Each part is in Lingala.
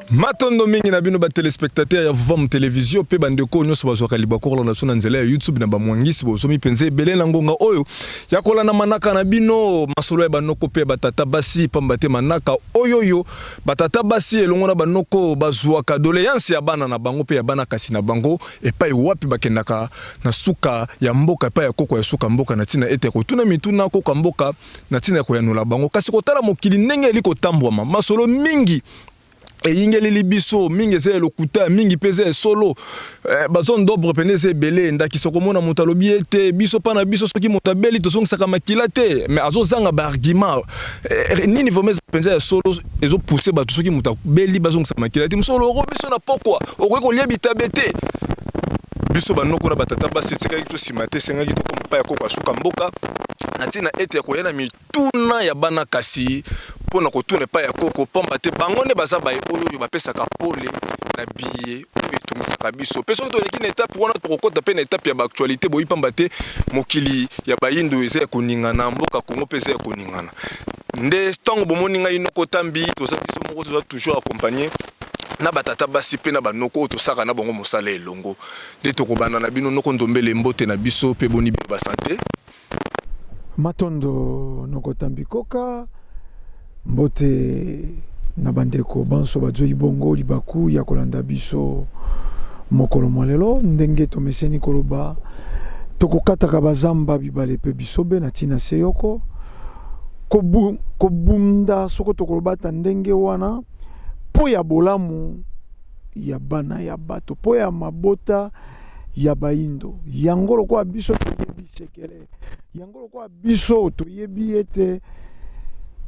Matondo mingi na bino ba téléspectateurs ya Vom télévision pe bandeko nyonso bazwaka libakoro na sona nzela ya YouTube na ba mwangisi bozomi penze belé na ngonga oyo ya kola na manaka na bino masolo ya banoko pe batata basi pambate manaka oyoyo batata basi elongo na banoko bazwaka doléance ya bana na bango pe ya bana kasi na bango epai wapi bakendaka na suka ya mboka epai ya koko ya suka mboka na tina ete ko tuna mituna koko mboka na tina ko ya nula bango kasi kotala mokili ndenge eliko tambwama masolo mingi ingeli biso mingi ze lokuta mingi peze solo bazon dobre penese belé ndaki sokomona mutalobi ete biso pana biso soki mutabeli to songisa makila te mais azozanga ba argument nini vomeza penze solo ezo pousser ba soki mutabeli bazongisa makila te musolo ro biso na pokwa okwe liebi tabete biso banoko na batata basi tseka kitu simate senga kitu kompa ya kokwa suka mboka na tina ete ko yana mituna ya bana kasi pona ko tune pa ya koko pomba te bango ne baza ba oyo ba pesa ka pole na billet etumisaka biso peso to leki na étape wana to kokota pe na étape ya ba actualité boyi pamba te mokili ya bayindo eza ya koningana mboka Kongo pesa ya koningana nde stango bomoninga inoko tambi to za biso moko to toujours accompagner na batata basi pe na banoko to saka na bango mosala elongo nde to kobana na bino noko ndombele mbote na biso pe boni ba santé Matondo noko tambi koka mbote na bandeko banso bazoi bongo libaku ya kolanda biso mokolo mwalelo ndenge to meseni koloba tokokataka bazamba bibale pe bisobe na tina seyoko kobunda soko tokolobata ndenge wana po ya bolamu ya bana ya bato po ya mabota ya baindo yangolo kwa biso toyebi sekele yangolo kwa biso toyebi ete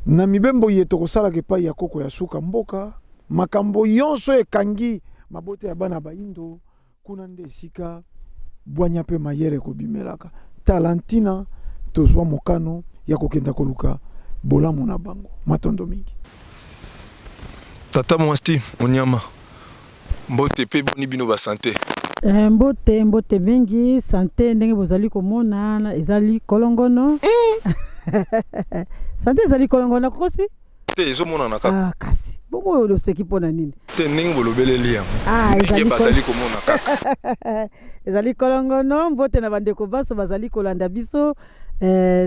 na mibembo yeto kosala ke pa ya koko ya suka mboka makambo yonso ekangi mabote ya bana baindo kuna nde sika bwanya pe mayele ko bimelaka talantina tozwa mokano ya kokenda koluka bolamu na bango matondo mingi tata mwasti onyama mbote pe boni bino ba santé mbote mingi santé ndenge bozali komona ezali kolongono santé ezali kolongono kokosi te ezomona na kaka kasi bongo lo seki pona nini te ndenge bolobeleli yango bazali komona kaka ezali kolongono mbote na bandeko baso bazali kolanda biso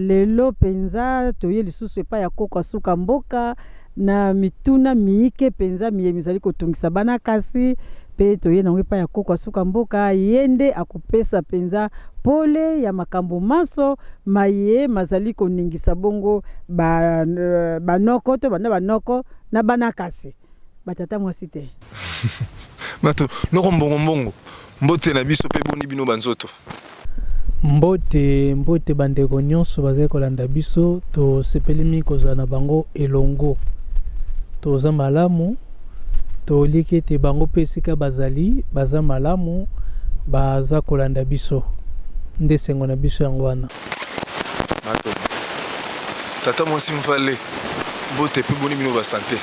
lelo penza toye lisusu epa ya koko suka mboka na mituna miike penza miyemizali kotungisa bana kasi pe toye na wepa ya koko suka mboka yende akupesa penza pole ya makambo maso maye mazali koningisa bongo banoko to bana banoko na bana kasi batata mwasi te mato noko mbongo mbote na biso pe boni bino banzoto mbote bandeko nyonso bazali kolanda biso to sepelemi kozala na bango elongo toza malamu to like te bango pe sika bazali baza malamu baza kolanda biso nde sengo na biso yango wana mato tata mwasi mvale mbote pe boni bino ba santé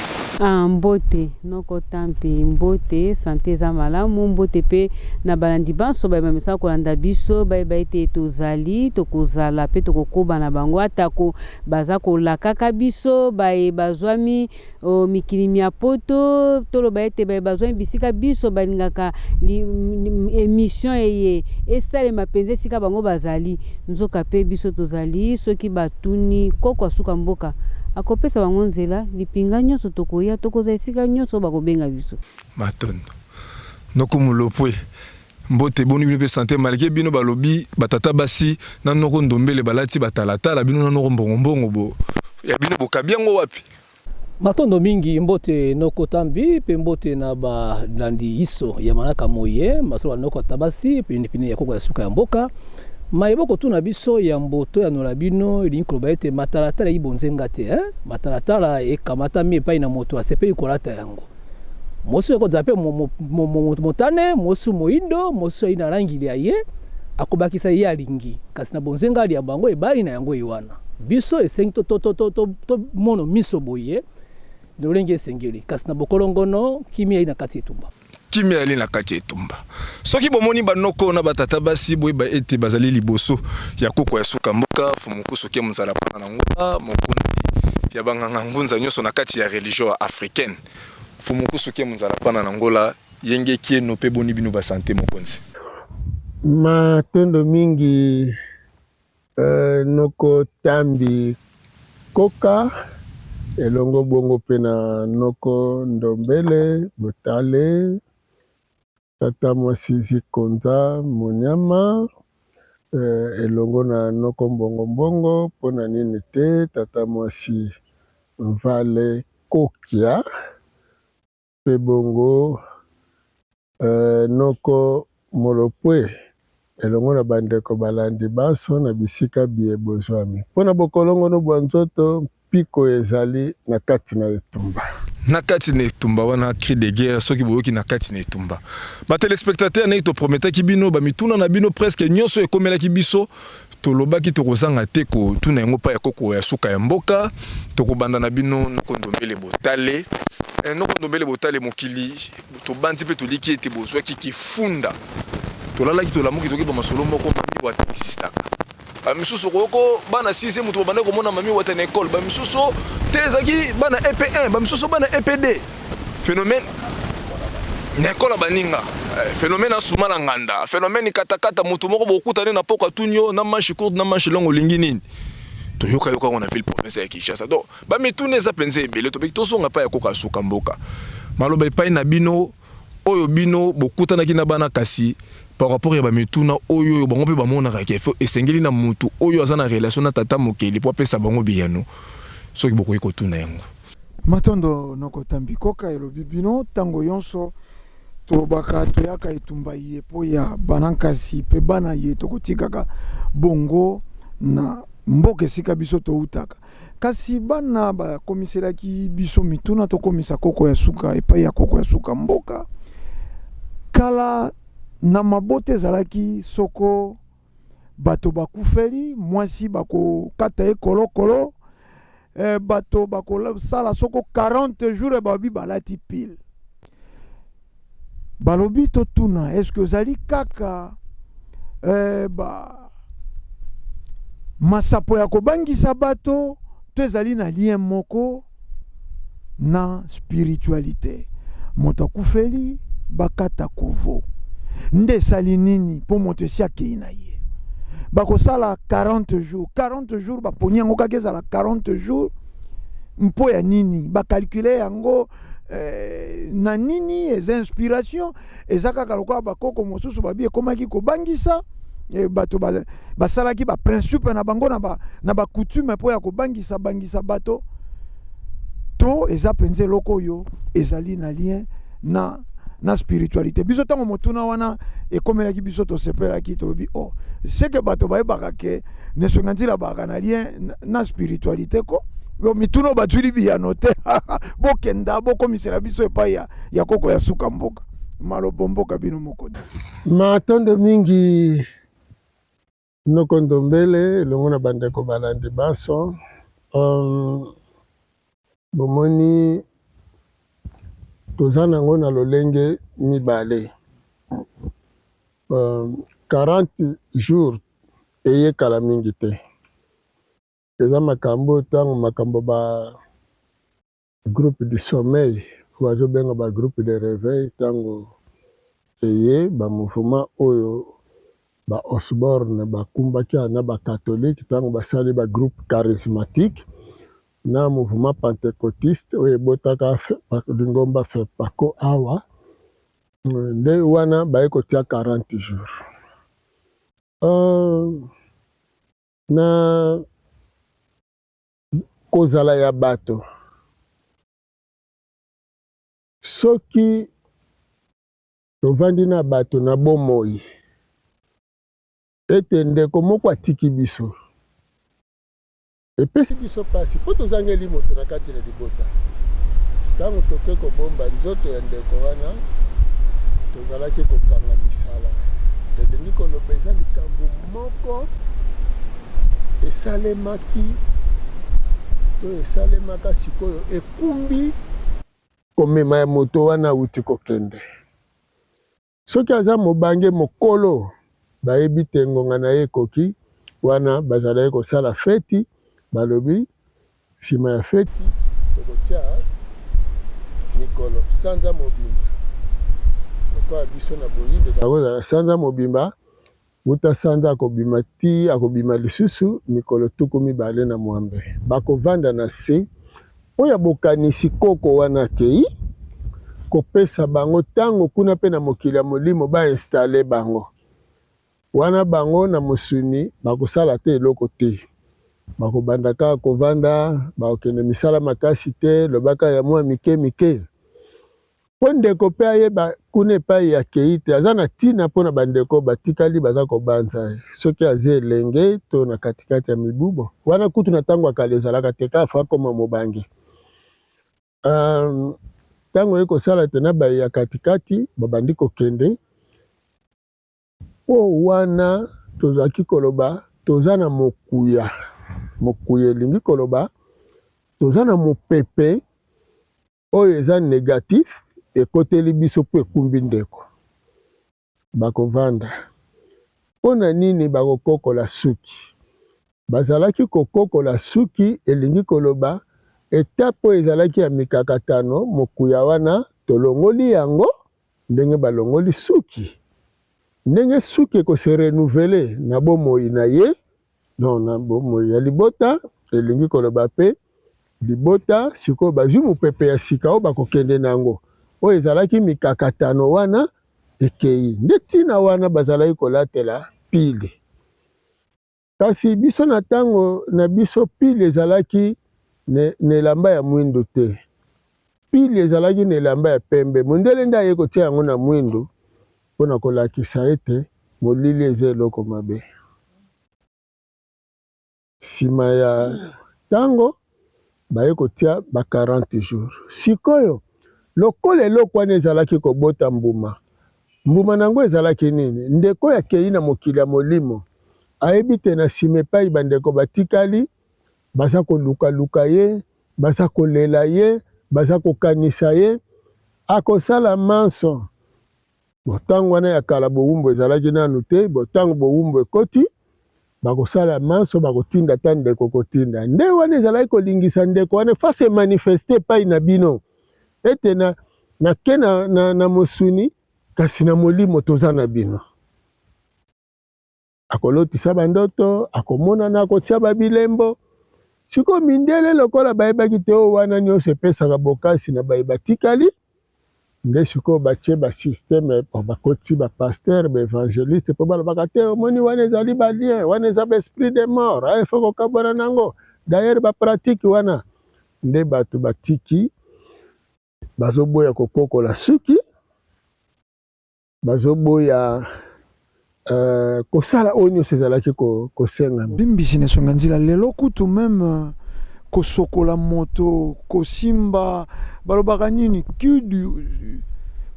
mbote noko tampi mbote santé za malamu mbote pe na balandi banso ba mesa kolanda biso ba ete tozali tokozala pe tokokoba na bango atako baza kolakaka biso ba bazwami mikili ya poto tolo ba ete ba bazwami bisika biso balingaka émission eye esale mapenze sika bango bazali nzoka pe biso tozali soki batuni koko suka mboka akopesa bango nzela lipinga nyonso tokoya tokoza esika nyonso bakobenga biso matondo noko mulopwe mbote boni bino pe santé malgré bino balobi batata basi na noko ndombele balati batalatala bino na noko mbongo bo ya bino bokabiango wapi matondo mingi mbote noko tambi pe mbote na balandi iso ya manaka moye masolo noko tabasi pe pine ya koko ya suka ya mboka maiboko tuna biso ya mboto ya nolabino ili nkoloba ete matalatala ibonzenga te matalatala ekamata mi epai na moto asepeli kolata yango mosu ekozala pe motane mosu moindo mosu aina rangi ya ye akobakisa ye alingi kasi na bonzenga ya bango ebali na yango iwana biso esengi to mono miso boye ndolenge esengeli kasi na bokolongono kimi aina kati etumba kimi ali na kati etumba soki bomoni banoko na batata basi boye ba ete bazali liboso ya koko ya suka mboka fumuku soki muzala pana ngwa mokundi ya banganga ngunza nyoso na kati ya religion africaine fumukusu ke munzala pana na ngola yenge kie no pe boni bino ba santé mokonzi. Matondo mingi noko tambi koka elongo bongo pena noko ndombele botale tata mwasizi konza munyama elongo na noko mbongo mbongo pona nini te tata mwasi vale kokia pe bongo noko molopwe elongo na bandeko balandi baso na bisika bie bozwami pona bokolongo no bwa nzoto piko ezali na kati na etumba. Na kati na etumba wana cri de guerre soki boyoki na kati na etumba. Ba téléspectateurs na to prometaki bino ba mituna na bino presque nyonso ekomelaki biso tolobaki tokozanga te ko tuna yango pa ya koko ya suka ya mboka tokobanda na bino nokondombele botale nokondombele botale mokili to bandi pe toliki ete bozwaki kifunda tolalaki tolamuki toki ba masolo moko mami wa existaka misusu koko bana 6e mutu banda ko mona mami wata na école ba misusu tezaki bana EP1 ba misusu bana EP2 phénomène na école baninga phénomène asumala nganda phénomène katakata mutu moko bokutane na poka tunyo na manche courte na manche longue lingi nini toyoka yoka on a ville province ya Kinshasa donc ba mitune za penze ebele to tozonga pa ya koka suka mboka maloba epai na bino oyo bino bokutana kina bana kasi par rapport ya ba mituna oyo bango pe bamona ka ke esengeli na mutu oyo azana relation na tata mokeli po pesa bango biyano soki bokoyi kotuna yango matondo noko tambikoka elobi bino tango yonso tobaka toyaka etumba ye po ya banankasi pe bana ye tokotikaka bongo na mboka esika biso toutaka kasi bana bakomiselaki biso mituna tokomisa koko ya suka epai ya koko ya suka mboka kala na mabote ezalaki soko bato bakufeli mwasi bakokata ye kolokolo bato bakosala soko 40 jours babi balati pile balobi totuna eske ozali kaka masapo ya kobangisa bato to ezali na lien moko na spiritualité moto akufeli bakata kovo nde esali nini mpo moto esi akei na ye bakosala 40 jours baponi yango kaka ezala 40 jours mpo ya nini bakalkule yango na nini eza inspiration eza kaka lokola bakoko mosusu babi ekomaki kobangisa bato basalaki baprincipe na bango na bacoutume mpo ya kobangisa bato to eza mpenza eloko oyo ezali na lien na spiritualité biso ntango motuna wana ekomelaki biso tosepelaki tolobi seke bato bayebaka ke nesonga nzila baka na lien na spiritualité ko mituna batuli biyano te bokenda bokomisela biso epai ya koko ya suka mboka malobo mboka bino moko matondo mingi nokondombele elongo na bandeko balandi baso bomoni toza nango na lolenge mibale 40 jours eyekala mingi te eza makambo ntango makambo ba groupe du sommeil bazobenga ba groupe de réveil ntango eye bamouvement oyo ba Osborne bakumbaki na bakatholike ntango basali ba groupe charismatique na mouvement pentecôtiste oyo ebotaka lingomba FEPACO awa nde wana baye kotia 40 jours na kozala ya bato soki tovandi na bato na bomoi ete ndeko moko atiki biso epesi biso pasi mpo tozangeli moto na kati na libota ntango toke kobomba nzoto ya ndeko wana tozalaki kokanga misala elingi koloba eza likambo moko esalemaki to esalemaka sikoyo ekumbi komema ya moto wana auti kokende soki aza mobange mokolo bayebi te ngonga na ye ekoki wana bazalaki kosala feti balobi nsima ya feti tokotia mikolo sanza mobimba lokola biso na boyindo takozala sanza mobimba uta sanza akobima ti akobima lisusu mikolo tuku mibale na mwambe bakovanda na se oyo bokanisi koko wana akei kopesa bango ntango kuna mpe na mokili ya molimo bainstale bango wana bango na mosuni bakosala te eloko te bakobanda kaka kovanda bakokende misala makasi te lobaka ya mwa mike mike mpo ndeko mpe ayeba kuna epai akei te aza na ntina mpona bandeko batikali baza kobanza soki aza elenge to na katikati ya mibubo wana kutu na ntango akala ezalaka te kaka fa koma mobange ntango ye kosala te na baye ya katikati babandi kokende po wana tozalaki koloba toza na mokuya elingi koloba toza na mopepe oyo eza négatif ekoteli biso mpo ekumbi ndeko bakovanda mpo na nini bakokokola suki bazalaki kokokola suki elingi koloba etape oyo ezalaki ya mikakatano mokuya wana tolongoli yango ndenge balongoli suki ndenge suki ekose renouvele na bomoi na ye non na bomoi ya libota elingi koloba mpe libota sikoyo bazwi mopepe ya sika oyo bakokende na yango oyo ezalaki mikakatano wana ekei nde ntina wana bazalaki kolatela pile kasi biso na ntango na biso pile ezalaki na elamba ya mwindu te pile ezalaki na elamba ya pembe mondele nde aye kotia yango na mwindu mpona kolakisa ete molili eza eloko mabe nsima ya ntango baye kotia ba 40 jours sikoyo lokola eloko wana ezalaki kobota mbuma nango ezalaki nini ndeko akei na mokili ya molimo ayebi te na nsima epai bandeko batikali baza kolukaluka ye baza kolela ye baza kokanisa ye akosala manso botango wana ya kala bowumbu ezalaki nanu te botango bowumbu ekoti bakosala manso bakotinda ta ndeko kotinda nde wana ezalaki kolingisa ndeko wana fase manifeste epai na bino ete nake na mosuni kasi na molimo toza na bino akolotisa bandoto akomonana akotia babilembo siko mindele lokola bayebaki te oyo wana nyonso epesaka bokasi na baye batikali nde sikoyo batie basysteme bakoti bapaster baevangeliste mpo balobaka te omoni wana ezali balien wana eza baesprit de mort aefo kokabwana nango d'ailleurs bapratike wana nde bato batiki bazoboya kokokola suki bazoboya kosala oyo nyonso ezalaki kosengana bimbisi na esonga nzela lelo kutu meme kosokola moto kosimba balobaka nini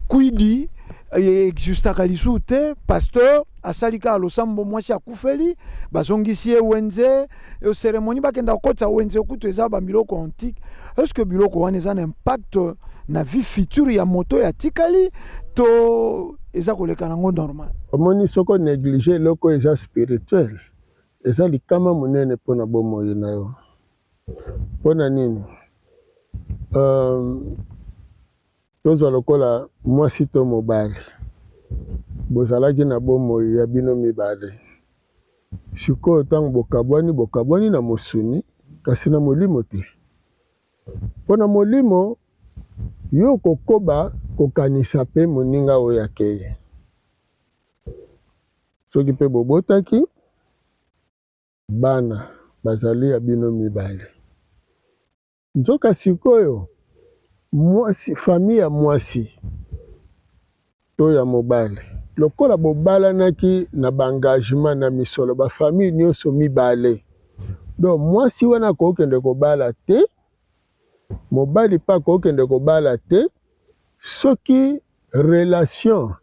kwidi existaka lisu te pasteur asali kaka losambo mwasi akufeli bazongisi ye wenze cérémonie bakenda kokotisa wenze kutu eza babiloko antique est-ce que biloko wana eza na impact na vie future ya moto ya tikali to eza koleka nango normal omoni soko néglige eloko eza spirituel eza likama monene mpona bomoi na yo mpona nini tozwa lokola mwasi to mobali bozalaki na bomoi ya bino mibale sikoyo ntango bokabwani na mosuni kasi na molimo te mpona molimo yo kokoba kokanisa mpe moninga oyo akeye soki mpe bobotaki bana bazali ya bino mibale nzoka sikoyo mwasi famille ya mwasi to ya mobali lokola bobalanaki na baengagement na misolo bafamille nyonso mibale donc mwasi wana akokende kobala te mobali mpe akokende kobala te soki relation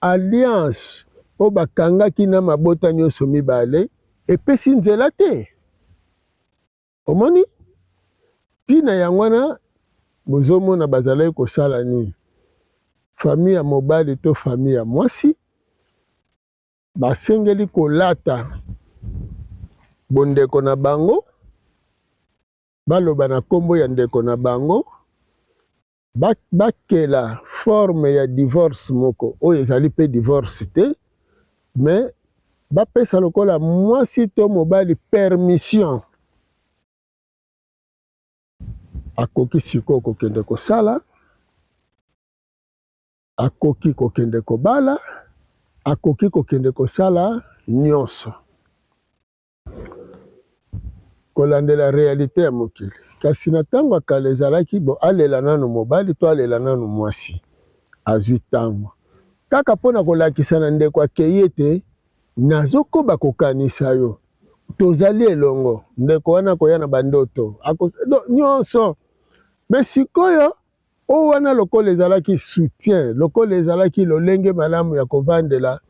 alliance oyo bakangaki na mabota nyonso mibale epesi nzela te omoni ntina yango wana bozomona bazalaki kosala nini famille ya mobali to famille ya mwasi basengeli kolata bondeko na bango baloba na nkombo ya ndeko na bango bakela forme ya divorce moko oyo ezali pe divorce te, mais bapesa lokola mwasi to mobali permission akoki sikoyo kokende kosala, akoki kokende kobala, akoki kokende kosala nyonso kolandela réalité ya mokili. Kasi na ntango akala ezalaki bo alela nano mobali to alela nano mwasi azwi ntango kaka mpona kolakisa na ndeko akei ete nazokoba kokanisa yo tozali elongo, ndeko wana koya na bandoto nyonso. Me sikoyo o wana lokola ezalaki soutien, lokola ezalaki lolenge malamu ya kovandela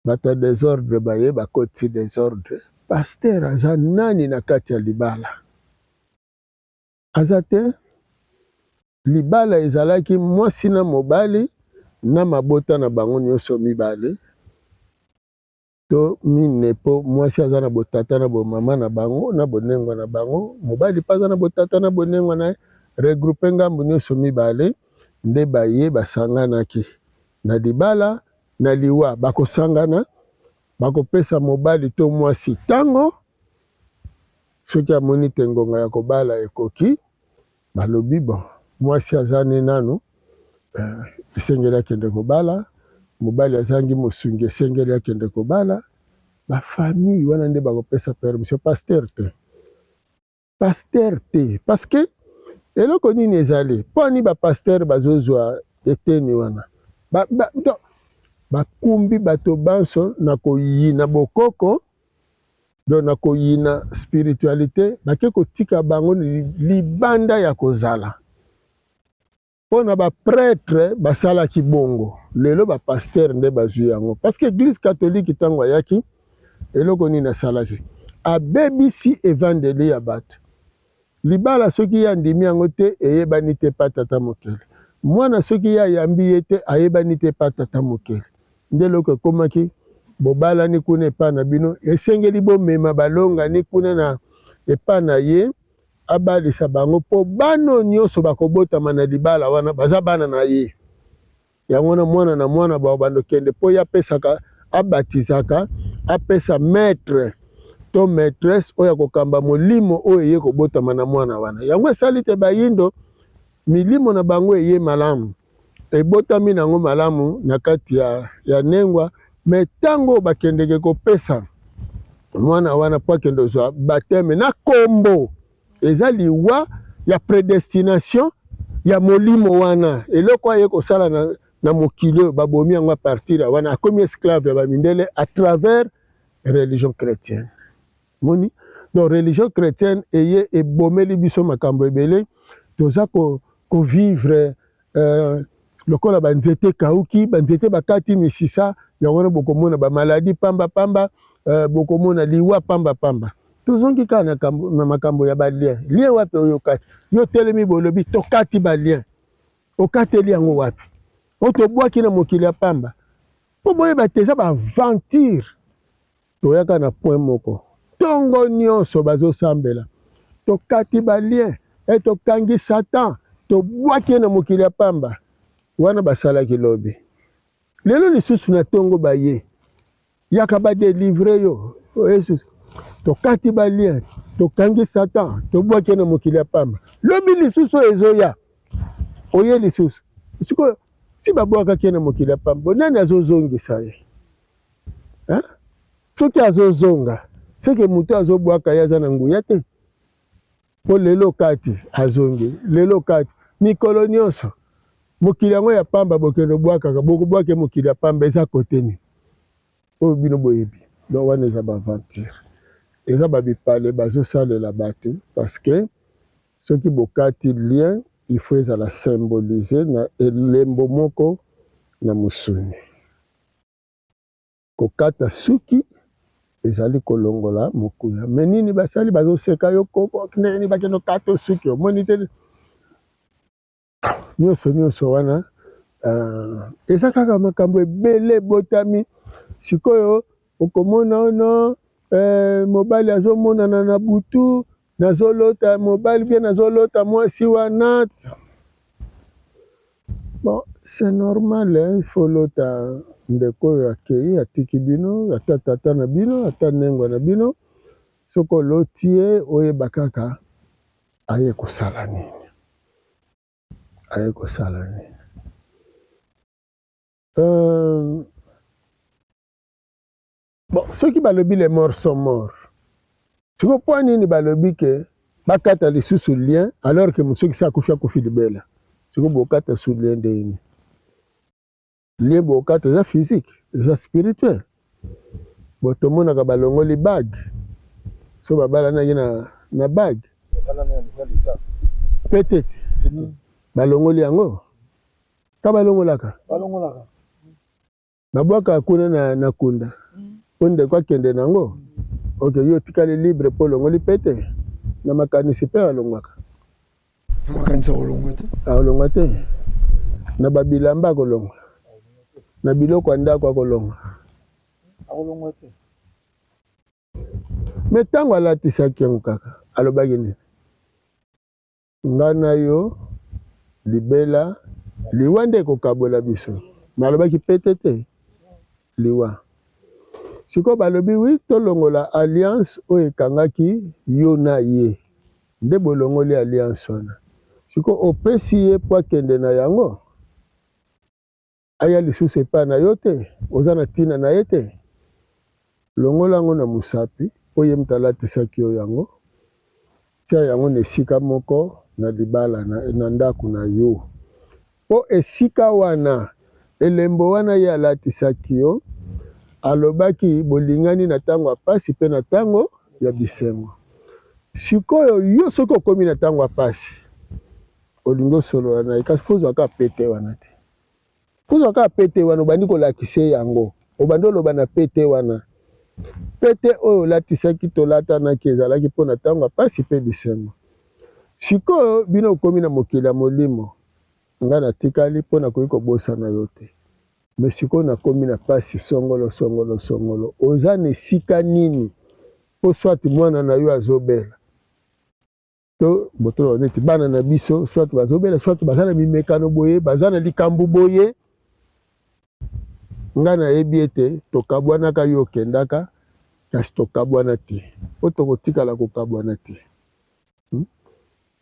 bato ya désordre baye bakoti désordre. Paster aza nani na kati ya libala? Aza te. Libala ezalaki mwasi na mobali na mabota na bango nyonso mibale to minepo. Mwasi aza na botata na bomama na bango na bonengwa na bango, mobali mpe aza na botata na bonengwa na regroupe ngambu nyonso mibale nde baye basanganaki na libala. Na liwa bakosangana, bakopesa mobali to mwasi ntango soki amoni te ngonga ya kobala ekoki, balobi bon mwasi azani nanu esengeli akende kobala, mobali azangi mosungi esengeli akende kobala. Bafamille wana nde bakopesa permission. Paster te, paster te, parce que eloko nini ezali mponi bapaster bazozwa eteni wana bakumbi bato banso na koyina bokoko do na koyina spiritualité, bake kotika bango libanda ya kozala mpona baprêtre basalaki bongo. Lelo bapaster nde bazwi yango parce que église catholique ntango ayaki eloko nini asalaki abebisi evangeli ya bato. Libala soki ya ndimi yango te eyebani te pa tata mokele, mwana soki ya yambi ye te ayebani te pa tata mokele. Nde loko ekomaki bobalani kuna epa na bino, esengeli bomema balongani kuna na epa na ye abalisa bango mpo bano nyonso bakobotama na libala wana baza bana na ye. Yango na mwana bao bandokende mpo ye apesaka abatizaka, apesa maître to maîtresse oyo kokamba molimo oyo eye kobotama na mwana wana. Yango esali te bayindo milimo na bango eye malamu, ebotami nango malamu na kati ya nengwa. Me tango bakendeke kopesa mwana wana po akende ozwa bateme na kombo, eza liwa ya prédestination ya molimo wana. Eloko aye kosala na mokili oyo babomi yango a partir ya wana akomi esclave ya bamindele à travers religion chrétienne. Moni donc religion chrétienne eye ebomeli biso makambo ebele. Toza kovivre lokola banzete kauki, banzete bakati misisa, yango bokomona bamaladi pamba pamba, bokomona liwa pamba pamba. Tozongi kaka na makambo ya balien. Lien wapi oyo kati yo telemi bolobi tokati balien, okateli yango wapi? Otobwaki na mokili ya pamba po boyeba te eza baaventure. Toyaka na point moko, ntongo nyonso bazosambela tokati balien tokangi Satan, tobwaki na mokili ya pamba wana basalaki lobi. Lelo lisusu na ntongo baye yaka badelivre yo Yesus, tokati balien tokangi Satan, tobwaki na mokili ya pamba. Lobi lisusu ezoya oye lisusu siko si babwakaki na mokili ya pamba, nani azozongisa ye? Soki azozonga seke mutu azobwaka ye aza na nguya te. Po lelo kati azongi, lelo kati mikolo nyonso mokili yango ya pamba bokende bwakaka, bokobwake mokili ya pamba eza koteni oyo bino boyebi. Donc wana eza baaventure, eza babipale bazosalela bato, parce que soki bokati lien il faut ezala symboliser na elembo moko na mosuni. Kokata suki ezali kolongola mokuya. Me nini basali bazoseka yo koko nini bakendo kato suki omoni te nyonso wana eza kaka makambo ebele botami. Sikoyo okomona ono mobali azomonana na butu, nazolota mobali bie nazolota mwasi wana c'est normal, hein? Il faut l'autre ndeko akei atiki bino ata tata na bino ata nengo na bino soko lotie oyeba kaka aye kosala nini bon ceux qui balobi les morts sont morts siko po nini balobi ke bakata lisusu lien alors que ceux qui akufi libela siko bokata su lien ndeni lien bokata eza physique eza spirituel botomonaka balongoli bague so babala na ye na bague peut-être balongoli yango ka balongolaka babwaka kuna na kunda po ndeko akende nango ok yo tikali libre po longoli pete na makanisi mpe alongwaka alongwa te na babilamba akolongwa na biloko ya ndako akolongwa me ntango alatisaki yango kaka alobaki nini nga na yo libela liwa nde ekokabola biso me alobaki pete te liwa sikoyo balobi wi tolongola alliance oyo ekangaki yo na ye nde bolongoli alliance wana sikoyo opesi ye po akende na yango aya lisusu epai na yo te oza na ntina na ye te longola yango na mosapi po ye moto alatisaki yo yango tia yango na esika moko na libala na ndako na yo po esika wana elembo wana ye alatisaki yo alobaki bolingani na ntango ya pasi mpe na ntango ya bisengo sikoyo yo soki okomi na ntango ya pasi olingi osolola na ye kasi fozwaka pete wana te fozwaka pete wana obandi kolakisa yango obandi oloba na pete wana pete oyo olatisaki tolatanaki ezalaki mpo na ntango ya pasi mpe bisengo sikoyo bino okomi na mokili ya molimo nga natikali mpo nakoki kobosana yo te me sikoyo nakomi na pasi songolo oza na esika nini mpo swati mwana na yo azobela to botolo neti bana na biso swati bazobela swati baza na mimekano boye baza na likambo boye nga nayebi ete tokabwanaka yo okendaka kasi tokabwana te po tokotikala kokabwana te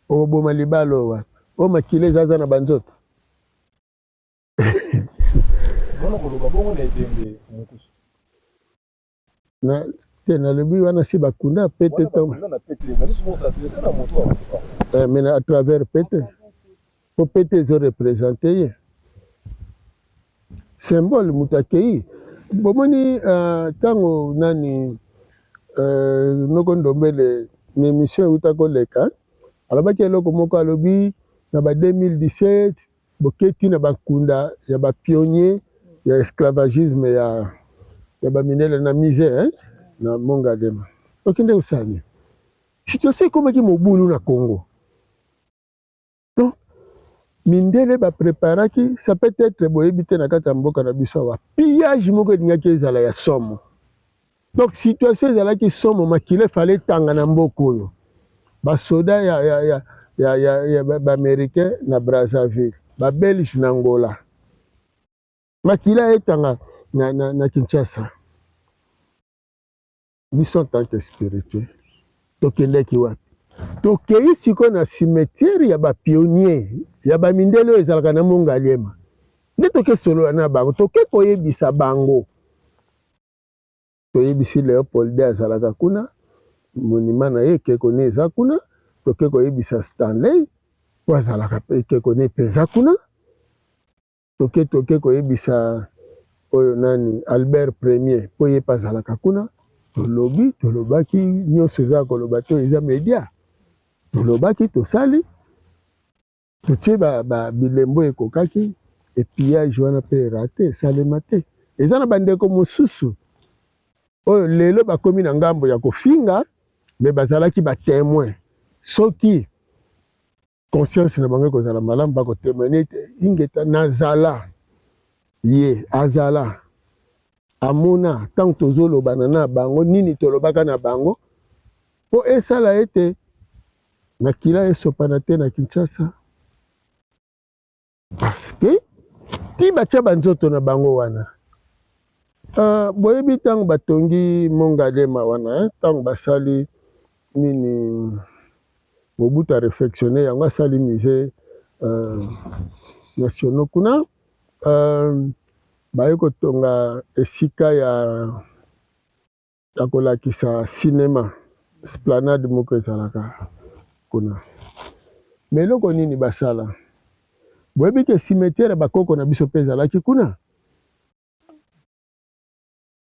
okoboma libala oyo wapi o makili ezaza na banzoto te nalobi wana si bakunda pete mais à travers pete po pete ezorepresente ye symbole moto akei bomoni ntango nani noko ndombele na émission euta koleka alobaki eloko moko alobi na ba 2017 boketi na bakunda ya bapionnier ya esclavagisme ya baminele na misère na mongalema okende osani situation ekomaki mobulu na Congo donc mindele bapreparaki ça peut être boyebi te na kati ya mboka na biso awa pillage moko elingaki ezala ya somo donc situation ezalaki somo makile fale tanga na mboka oyo basoda ya baaméricain na Brazzaville babelge na Angola makila etanga na Kinshasa biso en tant que spirituel tokendeki wapi tokei sikoyo na cimetière ya bapionnier ya bamindele oyo ezalaka na Mongaliema nde tokesolola na bango toke koyebisa bango toyebisi Léopold azalaka kuna monima na ye ekeko ne eza kuna toke koyebisa Stanley po azalaka ekeko ne mpenza kuna toke koyebisa oyo nani Albert Premier po ye mpe azalaka kuna tolobaki nyonso eza koloba te eza media tolobaki tosali totie bilembo ekokaki epillage wana mpe erate esalema te eza na bandeko mosusu oyo lelo bakomi na ngambo ya kofinga me bazalaki batémoin soki conscience na bango ekozala malamu bakotémoine ete ingeta nazala ye azala amona ntango tozolobana na bango nini tolobaka na bango mpo esala ete makila esopana te na Kinshasa parce que ti batia banzoto na bango wana. Boyebi ntango batongi Mongalema wana, ntango basali nini Mobutu a réflexionné yango asali musée nationaux kuna baye kotonga esika ya kolakisa cinéma esplanade moko ezalaka kuna. Mais eloko nini basala? Boyebi ke cimetière bakoko na biso mpe ezalaki kuna.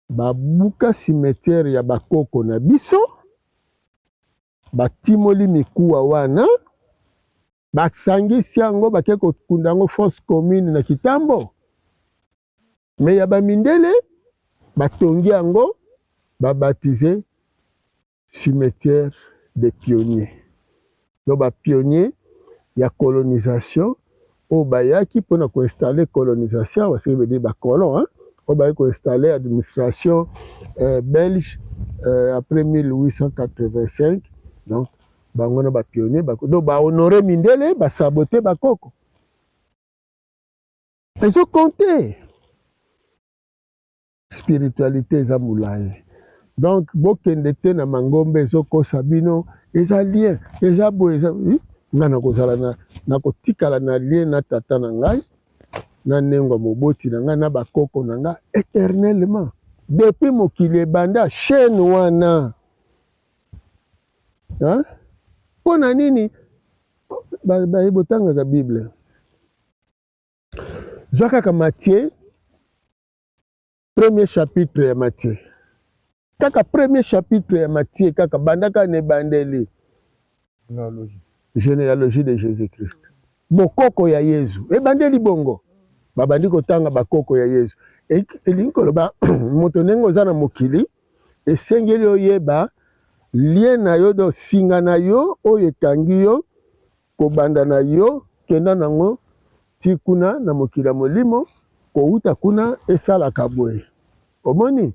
Babuka cimetière ya bakoko na biso, batimoli mikuwa wana, basangisi yango bake kokunda yango fosse commune na Kitambo. Me ya bamindele batongi yango babaptize cimetière des pionniers. Donc ba pionnier ya colonisation o bayaki pona ko installer colonisation, parce que veut dire ba colon, hein. On va installer l'administration belge après 1885. Donc, on a pionnier, donc on a honoré Mindele, on a saboté Bakoko. Ils ont compté. Spiritualité Zamoulaye. Donc, Bokende na Mangombe, Zoko Sabino, ils ont lien. Ils ont beau, ils ont. Na kotikala na lien na tata na ngai. Na nengo moboti na nga na bakoko na nga éternellement depuis mokili banda chaîne wana, hein? Pona nini botanga Bible zwaka ka Matthieu premier chapitre ya Matthieu, kaka premier chapitre ya Matthieu, kaka bandaka ne bandeli généalogie de Jésus-Christ, bokoko ya Yesu e bandeli bongo babandi kotanga bakoko ya Yesu. Elingi koloba moto ndenge oza na mokili esengeli oyeba lien na yo do singa na yo oyo ekangi yo kobanda na yo kenda nango ti kuna na mokili ya molimo kouta kuna esalaka boye. Omoni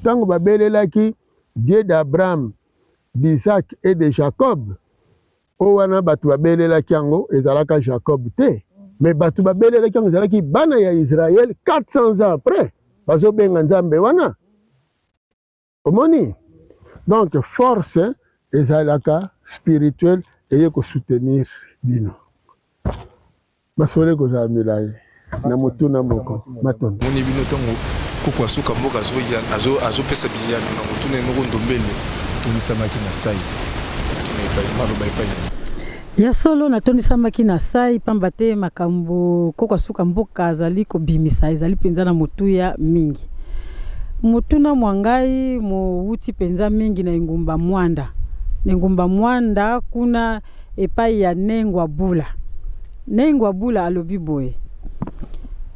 ntango babelelaki Dieu d'Abraham, d'Isaac et de Jacob, o wana bato babelelaki yango ezalaka Jacob te, mais bato babelelaki yango ezalaki bana ya Israël 400 ans après bazobenga Nzambe wana. Omoni donc force ezalaka spirituelle eye ko soutenir bino masole kozala milayi na motuna moko matondo moni bino ntango koko asuka mboka azopesa biyano na motuna enoko ndombele tonisamaki na sai maloba epai ya solo natonisamaki na sai pamba te makambo koko asuka mboka azali kobimisa ezali penza na motuya mingi. Mutuna mwangai mouti penza mingi na ngumba mwanda. Ngumba mwanda kuna epai ya Nengwa Bula. Nengwa Bula alobi boye.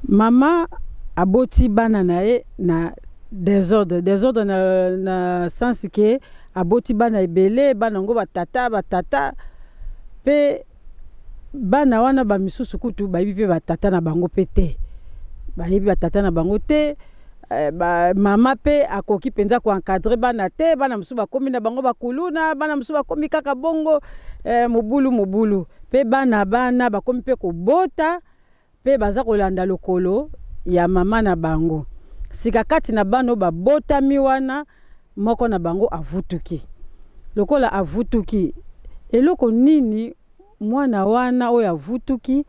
Mama aboti bana nae na désordre na sens que aboti bana ebele bana ngo batata pe bana wana ba misusu kutu bayibi pe batata na bango pete. Bayibi batata na bango te. Mama pe akoki penza ko encadrer bana te bana musu bakomi na bango bakuluna bana musu bakomi kaka bongo mobulu pe bana bakomi pe ko bota pe baza kolanda lokolo ya mama na bango sika kati na bano babota miwana moko na bango avutuki lokola avutuki eloko nini mwana wana oyo avutuki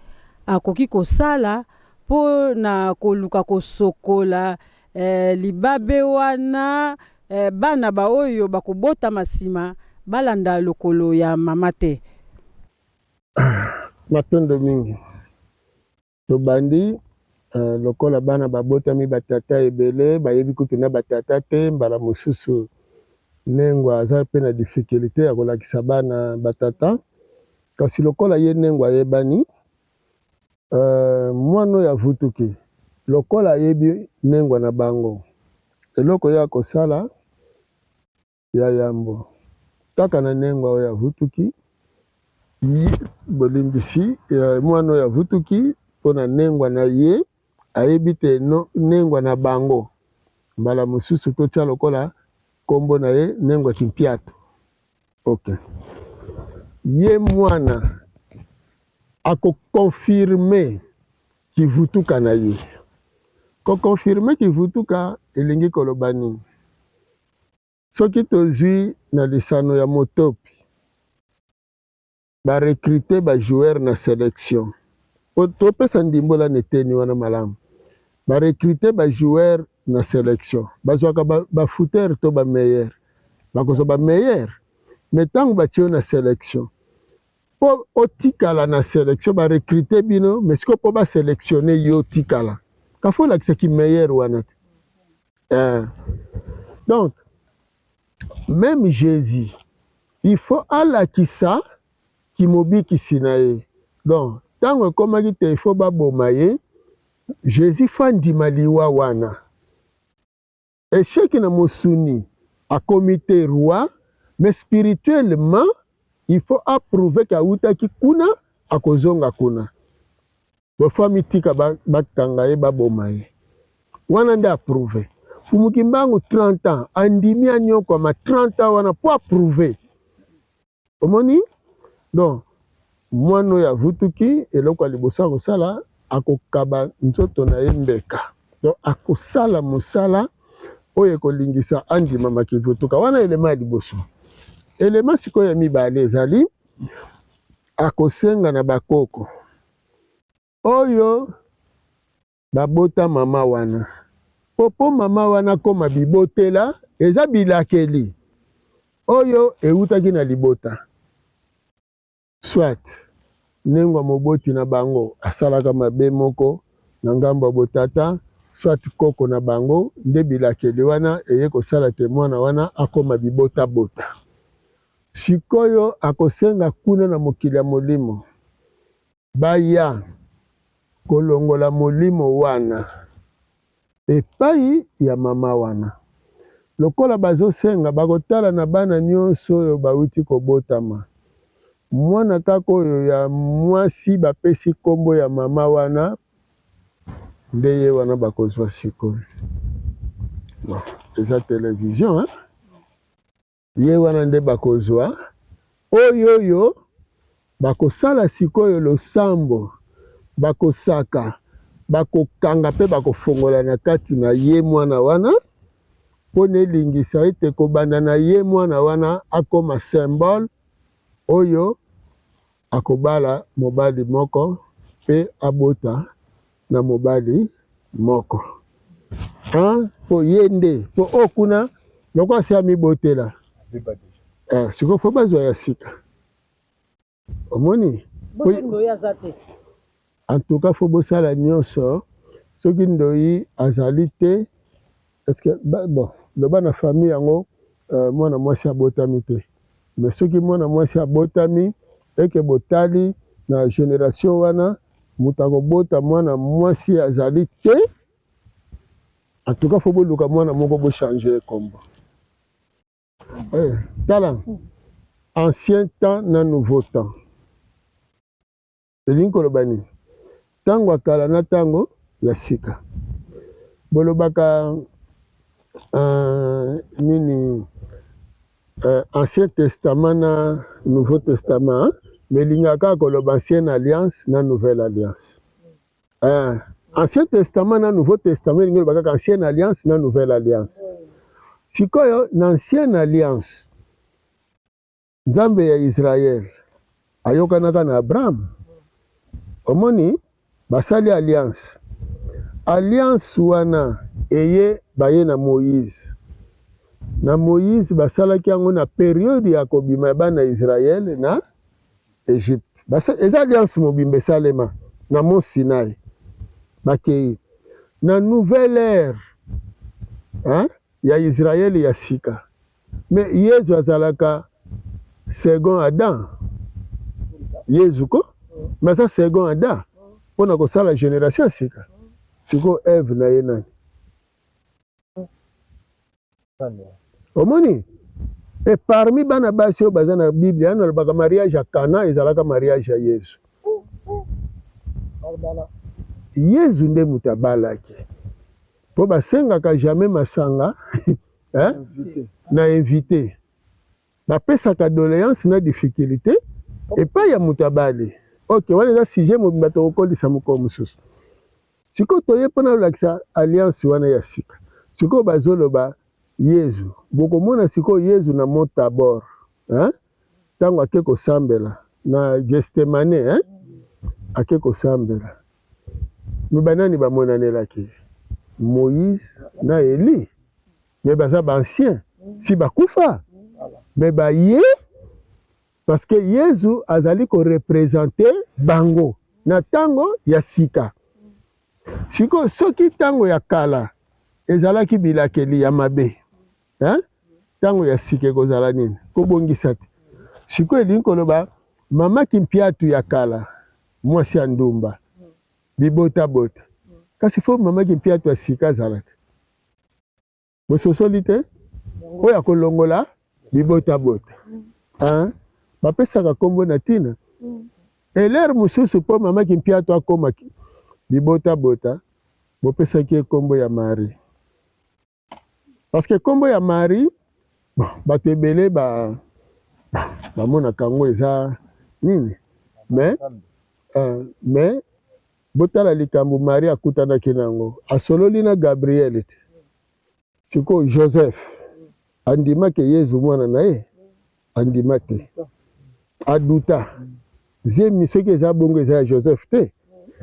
akoki kosala po na koluka kosokola libabe wana bana ba oyo bakobota masima balanda lokolo ya mama te. Matondo mingi tobandi lokola bana babota mi batata ebele bayebi kutu na batata te mbala mosusu Nengwa aza pe na difficulté ya kolakisa bana batata kasi lokola ye Nengwa yebani mwana ya vutuki lokola yebi Nengwa na bango eloko ya kosala ya yambo kaka na Nengwa ya vutuki bolimbisi mwana ya vutuki pona Nengwa na ye ayebi te Nengwa na bango mbala mosusu totia lokola kombo na ye Nengwa Kimpiato. Ok ye mwana ako confirmer kivutuka na ye kokonfirme kivutuka elingi koloba nini soki tozwi na lisano ya motopi barekrute bajoueur na sélection topesa ndimbola neteni wana malamu barekrute bajoueur na sélection bazwaka bafouteur to bameilleur bakozwa bameilleur me ntango batio na sélection mpo otikala na sélection barekrute bino me siko mpo basélectionne yo otikala kafo olakisaki meilleur wana te donc même Jésus il faut alakisa kimobikisi na ye donc ntango ekomaki te il faut baboma ye Jésus fandima liwa wana esheki na mosuni akomi te roi mais spirituellement il faut approuver kautaki kuna akozonga kuna bofami tika bakanga ye baboma ye wana nde approuver fumuki mbangu 30 ans andimi anyoko ma 30 ans wana po approuver omoni donc mwana oyo avutuki eloko ya liboso akosala akokaba nzoto na ye mbeka donc akosala mosala oyo ekolingisa andima makivutuka wana elema ya liboso elema sikoyo ya mibale ezali akosenga na bakoko oyo babota mama wana popo mama wana koma bibotela eza bilakeli oyo eutaki na libota soit ndenge moboti na bango asalaka mabe moko na ngambo ya botata soit koko na bango nde bilakeli wana eye kosala te mwana wana akoma bibota bota sikoyo akosenga kuna na mokili ya molimo baya kolongola molimo wana epai ya mama wana lokola bazosenga bakotala na bana nyonso oyo bauti kobotama mwana kaka oyo ya mwasi bapesi kombo ya mama wana nde ye wana bakozwa sikoyo eza television ye wana nde bakozwa oyo bakosala sikoyo losambo bakosaka bakokanga mpe bakofongola na kati na ye mwana wana mpo na elingisa ete kobanda na ye mwana wana akoma symbole oyo akobala mobali moko mpe abota na mobali moko mpo ye nde mpo okuna loko asi amibotela siko fo bazwa ya sika omoni en tout cas fo bosala nyonso soki ndoyi azali te parce que bon loba na famille yango mwana mwasi abotami te mais soki mwana mwasi abotami eke botali na génération wana moto akobota mwana mwasi azali te en tout cas fo boluka mwana moko bochange kombo tala ancien temps na nouveau temps elingi koloba nini ntango akala na ntango ya sika bolobaka nini ancien testament na nouveau testament mais lingaka koloba ancienne alliance na nouvelle alliance ancien testament na nouveau testament lingi koloba kaka ancienne alliance na nouvelle alliance sikoyo na ancienne alliance nzambe ya Israël ayokanaka na Abraham omoni basali alliance wana eye baye na Moïse basalaki yango na période ya kobima bana Israël na Égypte eza alliance mobimba esalema na Mont Sinaï bakei na nouvelle ère ya Israël ya sika mais Yesu azalaka second Adam Yesu ko mais ça second Adam mpona kosala génération ya sika siko Eve na ye nani omoni et parmi bana basi oyo baza na Bible ana lobaka mariage ya Kana ezalaka mariage ya Yesu Yesu nde moto abalaki mpo basengaka jamais masanga na invité bapesaka doléance na difficulté epai ya moto abali ok wana eza sujet mobimba tokokolisa mokolo mosusu sikoyo toye mpona kolakisa alliance wana ya sika sikoyo bazoloba Yezu bokomona sikoyo Yezu na mont Tabor ntango ake kosambela na Getsemane ake kosambela me banani bamonanelaki Moïse na Eli me baza baancien si bakufa me baye parce que Yezu azali korepresente bango na tango ya sika sikoyo soki tango ya kala ezalaki bilakeli ya mabe tango ya sika ekozala nini kobongisa te sikoyo elingi koloba mama kimpiatu ya kala mwasi ya ndumba bibota-bota kasi fo mama kimpiatu ya sika azalaka bososoli te oyo akolongola bibota-bota bapesaka kombo na ntina elere mosusu mpo mama kimpiatu akoma bibota-bota bopesaki ye kombo ya Marie parce que kombo ya Marie bato ebele bamonaka yango eza nini mais botala likambo Marie akutanaki nango asololi na Gabriel te sikoyo Joseph andimaki Yezu mwana na ye andima te aduta zemi soki eza bongo eza ya Joseph te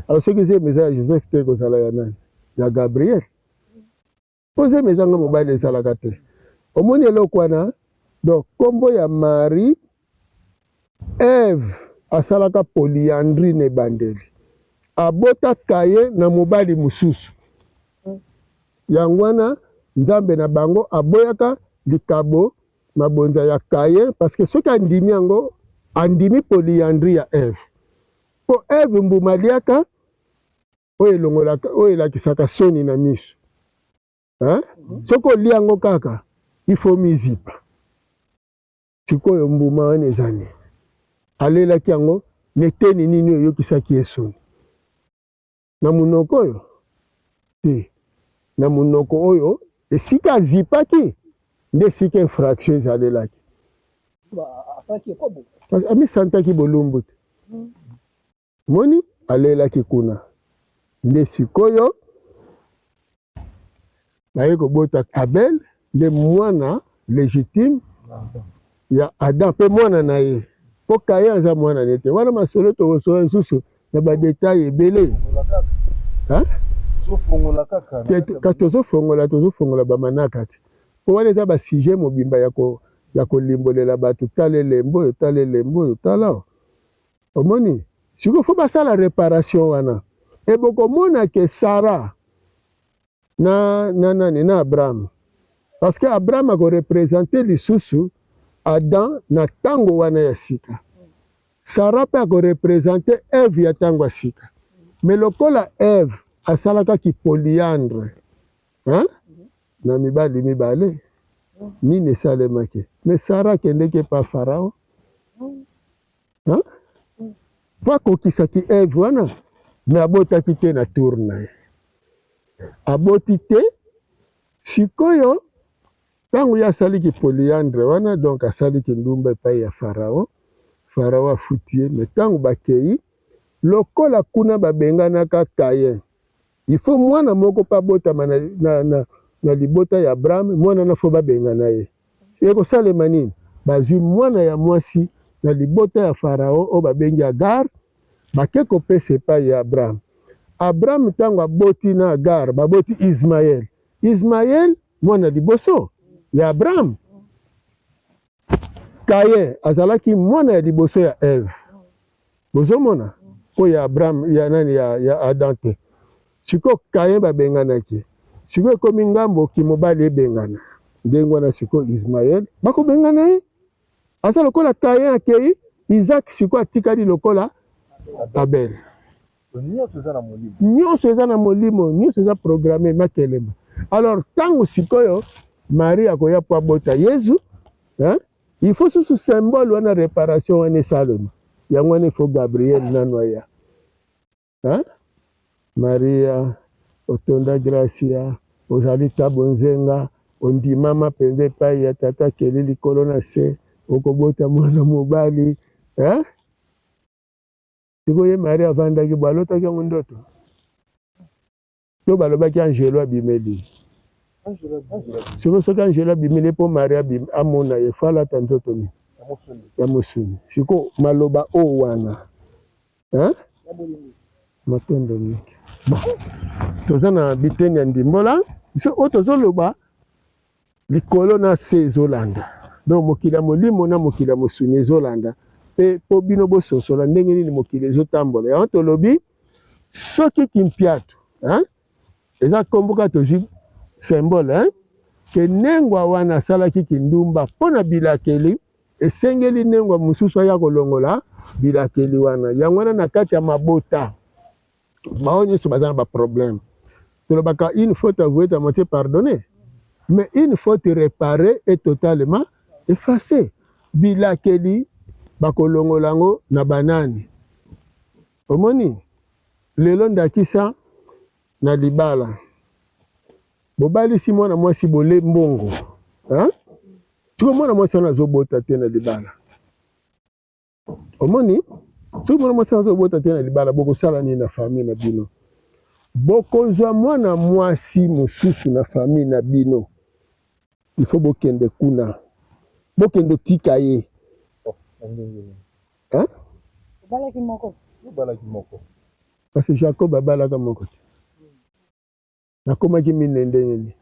alors soki zemi eza ya Joseph te kozala ya nani ya Gabriel po zemi ezanga mobali ezalaka te omoni eloko wana donc kombo ya Marie Ève asalaka polyandrie na ebandeli abotaka ye na mobali mosusu yango wana nzambe na bango aboyaka likabo mabonza ya Kaye parce que soki andimi yango andimi polyandrie ya Ève po Ève mbuma aliaka oyo elakisaka soni na miso soki olia yango kaka ifo mizipa sikoyo mbuma wana ezani alelaki yango neteni nini oyokisaki ye soni na munoko oyo te na munoko oyo esika azipaki nde esika infraction ezalelaki amisantaki bolumbu te moni alelaki kuna nde sikoyo baye kobota Abel nde mwana légitime ya Adam mpe mwana na ye mpo Kaye aza mwana ne te wana masolo tokosola lisusu na badetail ebele kasi tozofongola bamanaka te mpo wana eza basujet mobimba ya kolimbolela bato tala elembo oyo tala elembo oyo tala omoni sikoyo fo basala réparation wana ebokomona ke Sara na Abraham parce que Abraham akorepresente lisusu Adam na tango wana ya sika Sara mpe akorepresente Ève ya tango ya sika me lokola Ève asalaka ki polyandre na mibali mibale nini esalemaki me Sara akendeki pa Farao po akokisaki Ève wana me abotaki te na tour na ye aboti te sikoyo ntango ye asaliki polyandre wana donc asaliki ndumba epai ya Farao Farao afuti ye me ntango bakei lokola kuna babenganaka Kaye il faut mwana moko mpe abotama na libota ya Abraham mwana na fo babengana ye ekosalema nini bazwi mwana ya mwasi na libota ya Farao oyo babengi Agar bake kopesa epai ya Abraham Abraham ntango aboti na Agar baboti Ismael mwana liboso ya Abraham Kaye azalaki mwana ya liboso ya Ève bozomona po ya Abraham ya nani ya Adam te sikoyo Kaye babenganaki sikoyo ekomi ngambo kimobali ebengana ndenge wana sikoyo Ismael bakobengana ye aza lokola Kaye akei Isaac sikoyo atikali lokola Abel nyonso eza na molimo nyonso eza programme makelema alors ntango sikoyo Marie akoya po abota Yezu il faut susu symbole wana réparation wana esalema yango wana ifo Gabriel nano aya Maria otonda gracia ozali tabo nzenga ondimama mpenza epai ya tata keli likolo na se okobota mwana mobali sikoyo ye Maria avandaki bo alotaki yango ndoto to balobaki Angelo abimeli soki Angelo abimeli mpo Maria amona ye fala ta nzoto mi ya mosuni siko maloba o wana matondo mingi toza na biteni ya ndimbola biso oyo tozoloba likolo na se ezolanda donc mokili ya molimo na mokili ya mosuni ezolanda mpe mpo bino bososola ndenge nini mokili ezotambola yango tolobi soki kimpiatu eza komboka tozwi symbole ke nengwa wana asalaki kindumba mpo na bilakeli esengeli nengwa mosusu aya kolongola bilakeli wana yango wana na kati ya mabota bao nyonso baza na baproblème tolobaka une faute avouée à moitié pardonnée mais une faute réparée est totalement effacée bilakeli bakolongola yango na banani omoni lelo ndakisa na libala bobalisi mwana mwasi bole mbongo siko mwana mwasi wana azobota te na libala omoni siko mwana mwasi wana azobota te na libala bokosala nini na famille na bino bokozwa mwana mwasi mosusu na famille na bino il faut bokende kuna bokende tika ye parce que Jacob abalaka moko te nakomaki minende nini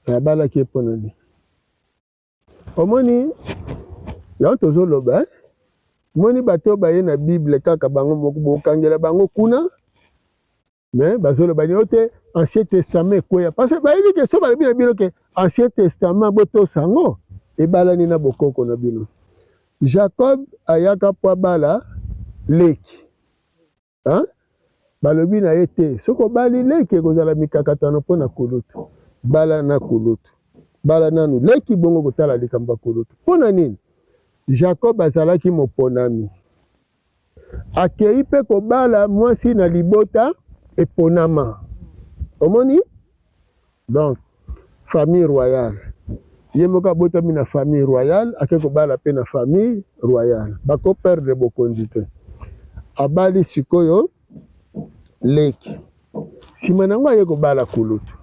abalaki mpo na nini omoni yango tozoloba moni bato baye na bible kaka bango moko bokangela bango kuna mais bazoloba ni ote ancien testament ekweya parce que bayebi ke so balobi na bino ke ancien testament botosa yango ebalani na bokoko na bino Jacob ayaka po abala leki balobi na ye te soki obali leki ekozala mikakatano mpo na kulutu bala na kulutu bala nanu leki bongo kotala likambo ya kulutu mpo na nini Jacob azalaki moponami akei mpe kobala mwasi na libota eponama omoni donc famille royale ye moko abotami na famille royale ake kobala mpe na famille royale bakoperdre bokonzi te abali sikoyo leki nsima nango aye kobala kulutu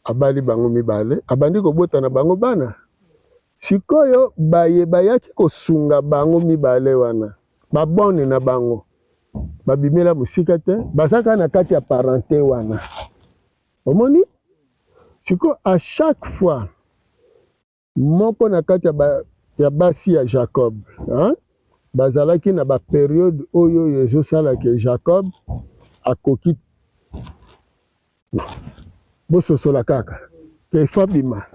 abali bango mibale abandi kobota na bango bana sikoyo baye bayaki kosunga bango mibale wana babone na bango babimela mosika te bazaka na kati ya parenté wana omoni sikoyo à chaque fois moko na kati ya basi ya Jacob bazalaki na baperiode oyo ezosalaka Jacob akoki bososola kaka ke fabima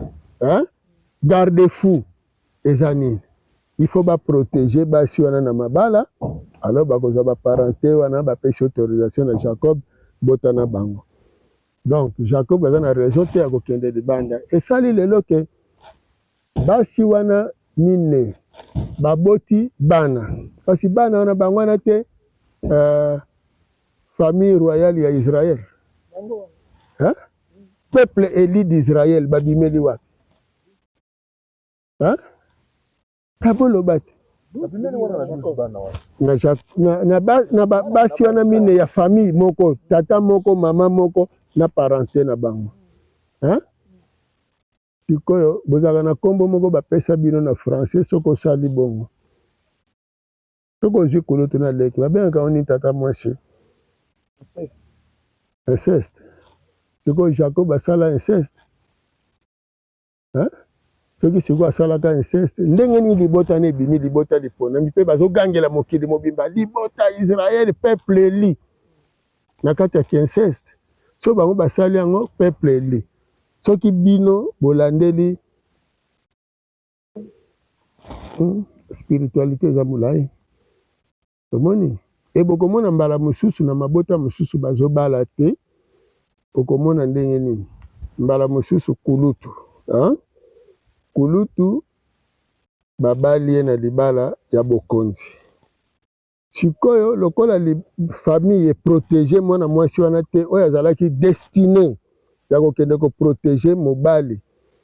garde fou eza nini il faut baprotéger basi wana na mabala alors bakozwa baparenté wana bapesi autorisation na Jacob bota na bango donc Jacob aza na raison te ya kokende libanda esali lelo ke basi wana mine baboti bana kasi bana wana bango wana te famille royale ya Israël peuple élu d'Israël babimeli wapi kaboloba te na basi wana mine ya famille moko tata moko mama moko na parenté na bango sikoyo bozalaka na nkombo moko bapesa bino na français soki osali bongo soki ozwi kulutu na leki babengaka ngo nini tata mwasi inceste sikoyo Jacob asala inceste soki sikoyo asalaka inceste ndenge nini libota na ebimi libota liponami mpe bazogangela mokili mobimba libota Israël peuple eli na kati ya inceste so bango basali yango peuple eli soki bino bolandeli spiritualité eza molai omoni bokomona mbala mosusu na mabota mosusu bazobala te okomona ndenge nini mbala mosusu kulutu kulutu babali ye na libala ya bokonzi sikoyo lokola famille eprotege mwana mwasi wana te oyo azalaki destiné ya kokende koprotege mobali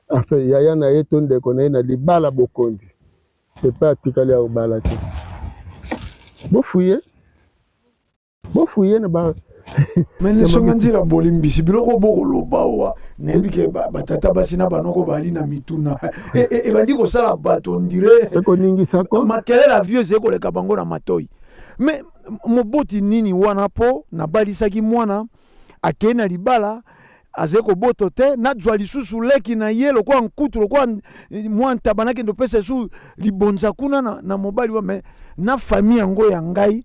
afe yaya na ye to ndeko na ye na libala bokonzi epe atikali ya kobala te bofuye bofuye na ba mais ne songa nzila bolimbisi biloko bokoloba wa nayebi ke batata basi na banoko bali na mituna ebandi kosala bato ondire ekoningisako makelele avio ekoleka bango na matoi mais moboti nini wana po nabalisaki mwana akei na libala aze koboto te nazwa lisusu leki na ye lokwa nkutu lokwa mwa ntabanaki ndo pesa su libonza kuna na mobali wa me na famille yango ya ngai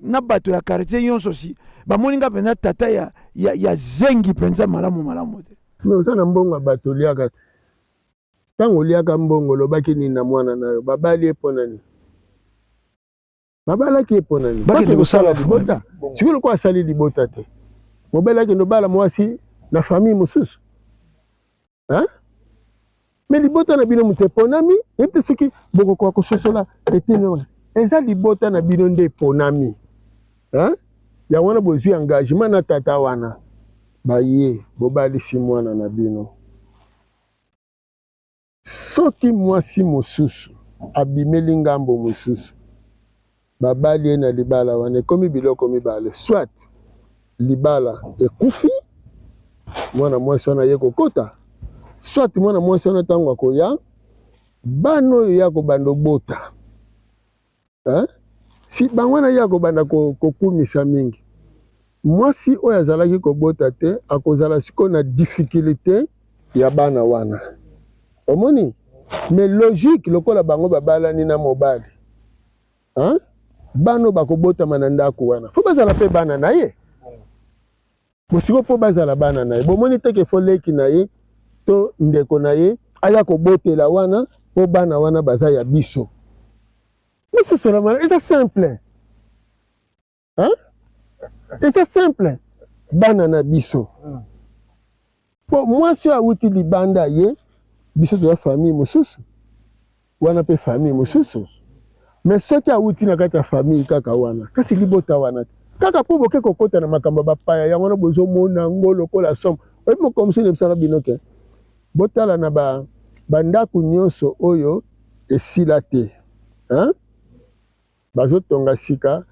na bato ya quartier nyonso si bamoni nga penza tata ya zengi penza malamu te me osala mbongo ya bato oliaka te ntango oliaka mbongo olobaki nini na mwana na yo babali ye mpo nani babalaki ye mpo nani bakende kosala libota sikoyo lokwa asali libota te mobali akende obala mwasi na famille mosusu me libota na bino moto eponami ete soki bokokoka kososola etene eza libota na bino nde eponami yango wana bozwi engagement na tata wana baye bobalisi mwana na bino soki mwasi mosusu abimeli ngambo mosusu babali ye na libala wana ekomi biloko mibale soit libala ekufi mwana mwasi wana ye kokota soit mwana mwasi wana ntango akoya bana oyo ya kobanda obota si bango wana ya kobanda kokumisa mingi mwasi oyo azalaki kobota te akozala sikoyo na difficulté ya bana wana omoni mais logique lokola bango babalani na mobali bana oyo bakobotama na ndako wana fo bazala mpe bana na ye bosiko mpo bazala bana na ye bomoni teke fo leki na ye to ndeko na ye aya kobotela wana mpo bana wana baza ya biso mososola eza simple eza simple bana na biso po mwasi oyo awuti libanda ye biso toza famille mosusu wana mpe famille mosusu mais soki awuti na kati ya famille kaka wana kasi libota wana te kaka mpo boke kokota na makambo bapaya yango wana bozomona yango lokola somme oyebi mokomisi nebisaka bino ke botala na bandako nyonso oyo esila te bazotonga sika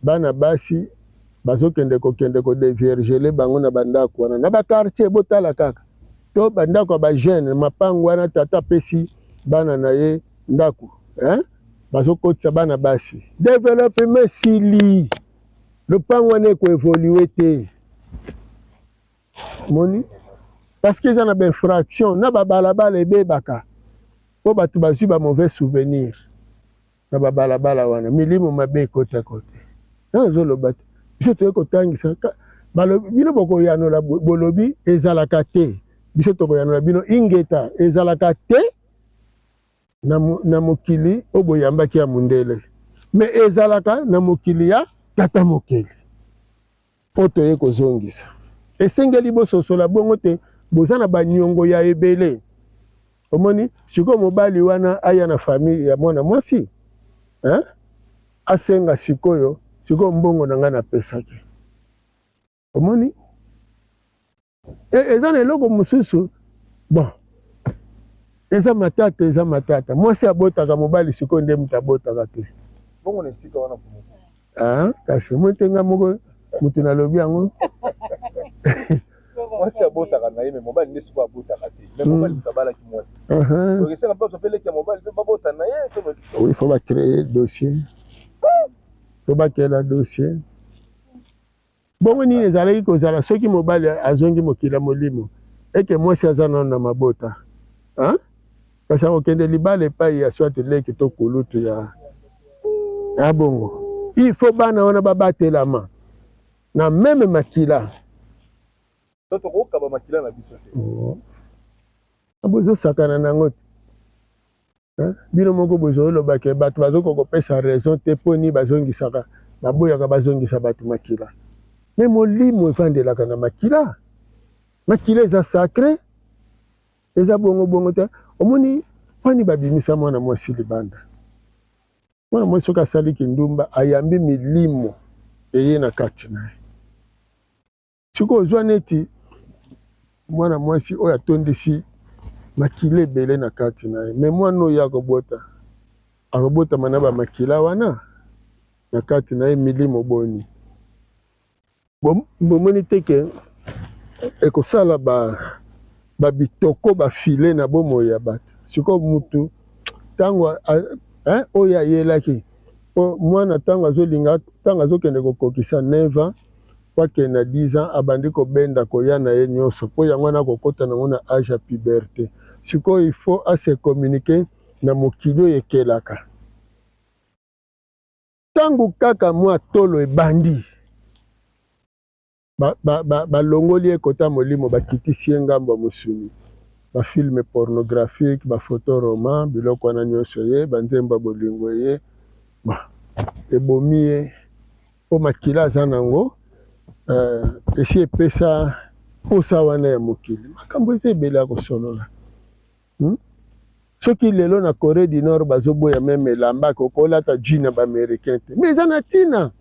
bana basi bazokende kodeviergele bango na bandako wana na bakartier botala kaka to bandako ya bajeune mapango wana tata apesi bana na ye ndako bazokotisa bana basi développement sili lopango wana ekoevolue te moni parce que eza na bainfraction na babalabala ebebaka mpo bato bazwi bamauvais souvenir na babalabala wana milimo mabe ekota kote nazoloba te biso toye kotangisa bino bokoyanola bolobi ezalaka te biso tokoyanola bino ingeta ezalaka te na mokili oyo boyambaki ya mundele me ezalaka na mokili ya tata mokili mpo toye kozongisa esengeli bososola bongo te boza na baniongo ya ebele omoni sikoyo mobali wana aya na famille ya mwana mwasi asenga sikoyo mbongo na ngai napesaki omoni eza na eloko mosusu bon eza matata mwasi abotaka mobali sikoyo nde moto abotaka te bongo na esika wana kasi motenga moko moto nalobi yango mwasi abotaka na ye me mobali nde sikoyo abotaka te me mobali moto abalaki mwasi okesaka mpe osopeleki ya mobali mpe babota na ye oui faut bacréer dossier faut bakela dossier bongo nini ezalaki kozala soki mobali azongi mokili ya molimo eke mwasi aza nano na mabota kasi akokende libala epai ya swate leki to kulutu ya bongo il faut bana wana babatelama na meme makila tokokaba makila na biso te bozosakana nango te bino moko bozolobake bato bazokokopesa raison te mpo nini bazongisaka baboyaka bazongisa bato makila me molimo evandelaka na makila eza sacré eza bongo te omoni pani babimisa mwana mwasi libanda mwana mwasi soki asali kindumba ayambi milimo eye na kati na ye sikoyo ozwa neti mwana mwasi oyo atondisi makila ebele na kati na ye me mwana oyo akobotama na bamakila wana na kati na ye milimo boni bomoni te ke ekosala babitoko bafile na bomoi ya bato sikoyo mutu ntango oyo ayelaki mwana ntango azolinga ntango azokende kokokisa 9 ans kwake na 10 ans abandi kobenda koya na ye nyonso mpo yango wana kokota nango na age ya puberté sikoyo il faut ase communiquer na mokili oyo ekelaka ntango kaka mwa tolo ebandi balongoli ekota molimo bakitisi ye ngambo ya mosuni bafilme pornographique bafoto roman biloko wana nyonso ye banzembo ya bolingo ye ebomi ye mpo makila aza nango esi epesa posa wana ya mokili makambo eza ebele ya kosolola soki lelo na Corée du Nord bazoboya meme elamba kokolata jean na baaméricain te mais eza na ntina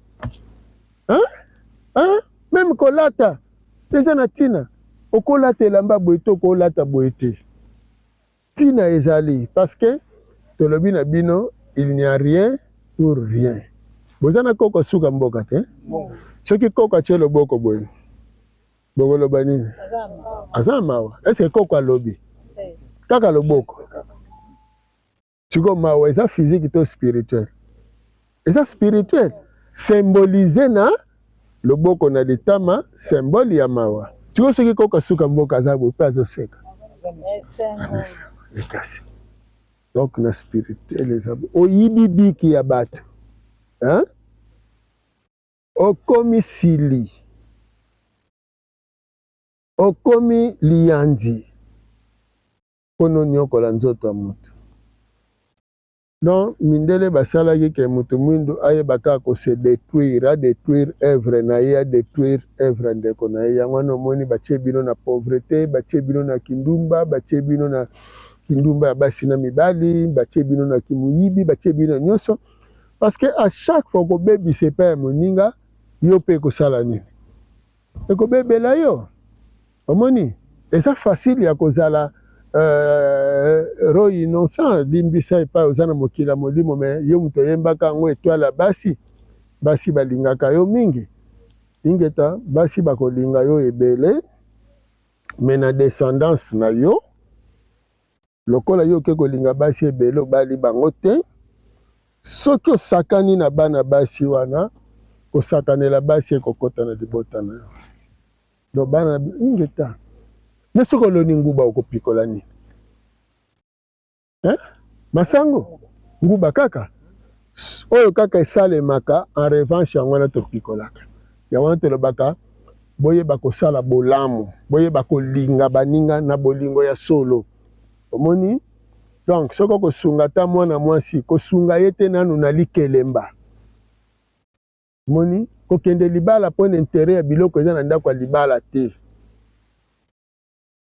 meme kolata eza na ntina okolata elamba boye te okolata boye te ntina ezali parce que tolobi na bino il n'y a rien pour rien boza na koko suka mboka te soki koko atie loboko boye bokoloba nini aza mawa eske koko alobi kaka loboko siko mawa eza physique to spirituel eza spirituel symbolize na loboko na litama symbole ya mawa siko soki koko suka mboka aza boye mpe azoseka ekasi donc na spirituel eza oyibi biki ya bato okomi sili okomi liyandi mpono nyokola nzoto ya moto donc mindele basalaki ke moto mwindu ayeba kaka kose détruire adétruire œuvre na ye adétruire œuvre ndeko na ye yango wana omoni batie bino na pauvreté batie bino na kindumba batie bino na kindumba ya basi na mibali batie bino na kimuyibi batie bino nyonso parce que à chaque fois kobebisa epai ya moninga yo mpe ekosala nini ekobebela yo omoni eza facile ya kozala roi innocent limbisa epai oza na mokili ya molimo me yo moto oyembaka yango etwala basi balingaka yo mingi ingeta basi bakolinga yo ebele me na descendance na yo lokola yo oke kolinga basi ebele obali bango te soki osakani na bana basi wana kosakanela basi ekokota na libota na yo do bana ingeta me soki oloni nguba okopikola nini masango nguba kaka oyo kaka esalemaka en revanche yango wana topikolaka yango wana tolobaka boyeba kosala bolamu boyeba kolinga baninga na bolingo ya solo omoni donc soki okosunga ata mwana mwasi kosunga ye te nanu na likelemba moni kokende libala mpo na intere ya biloko eza na ndako ya libala te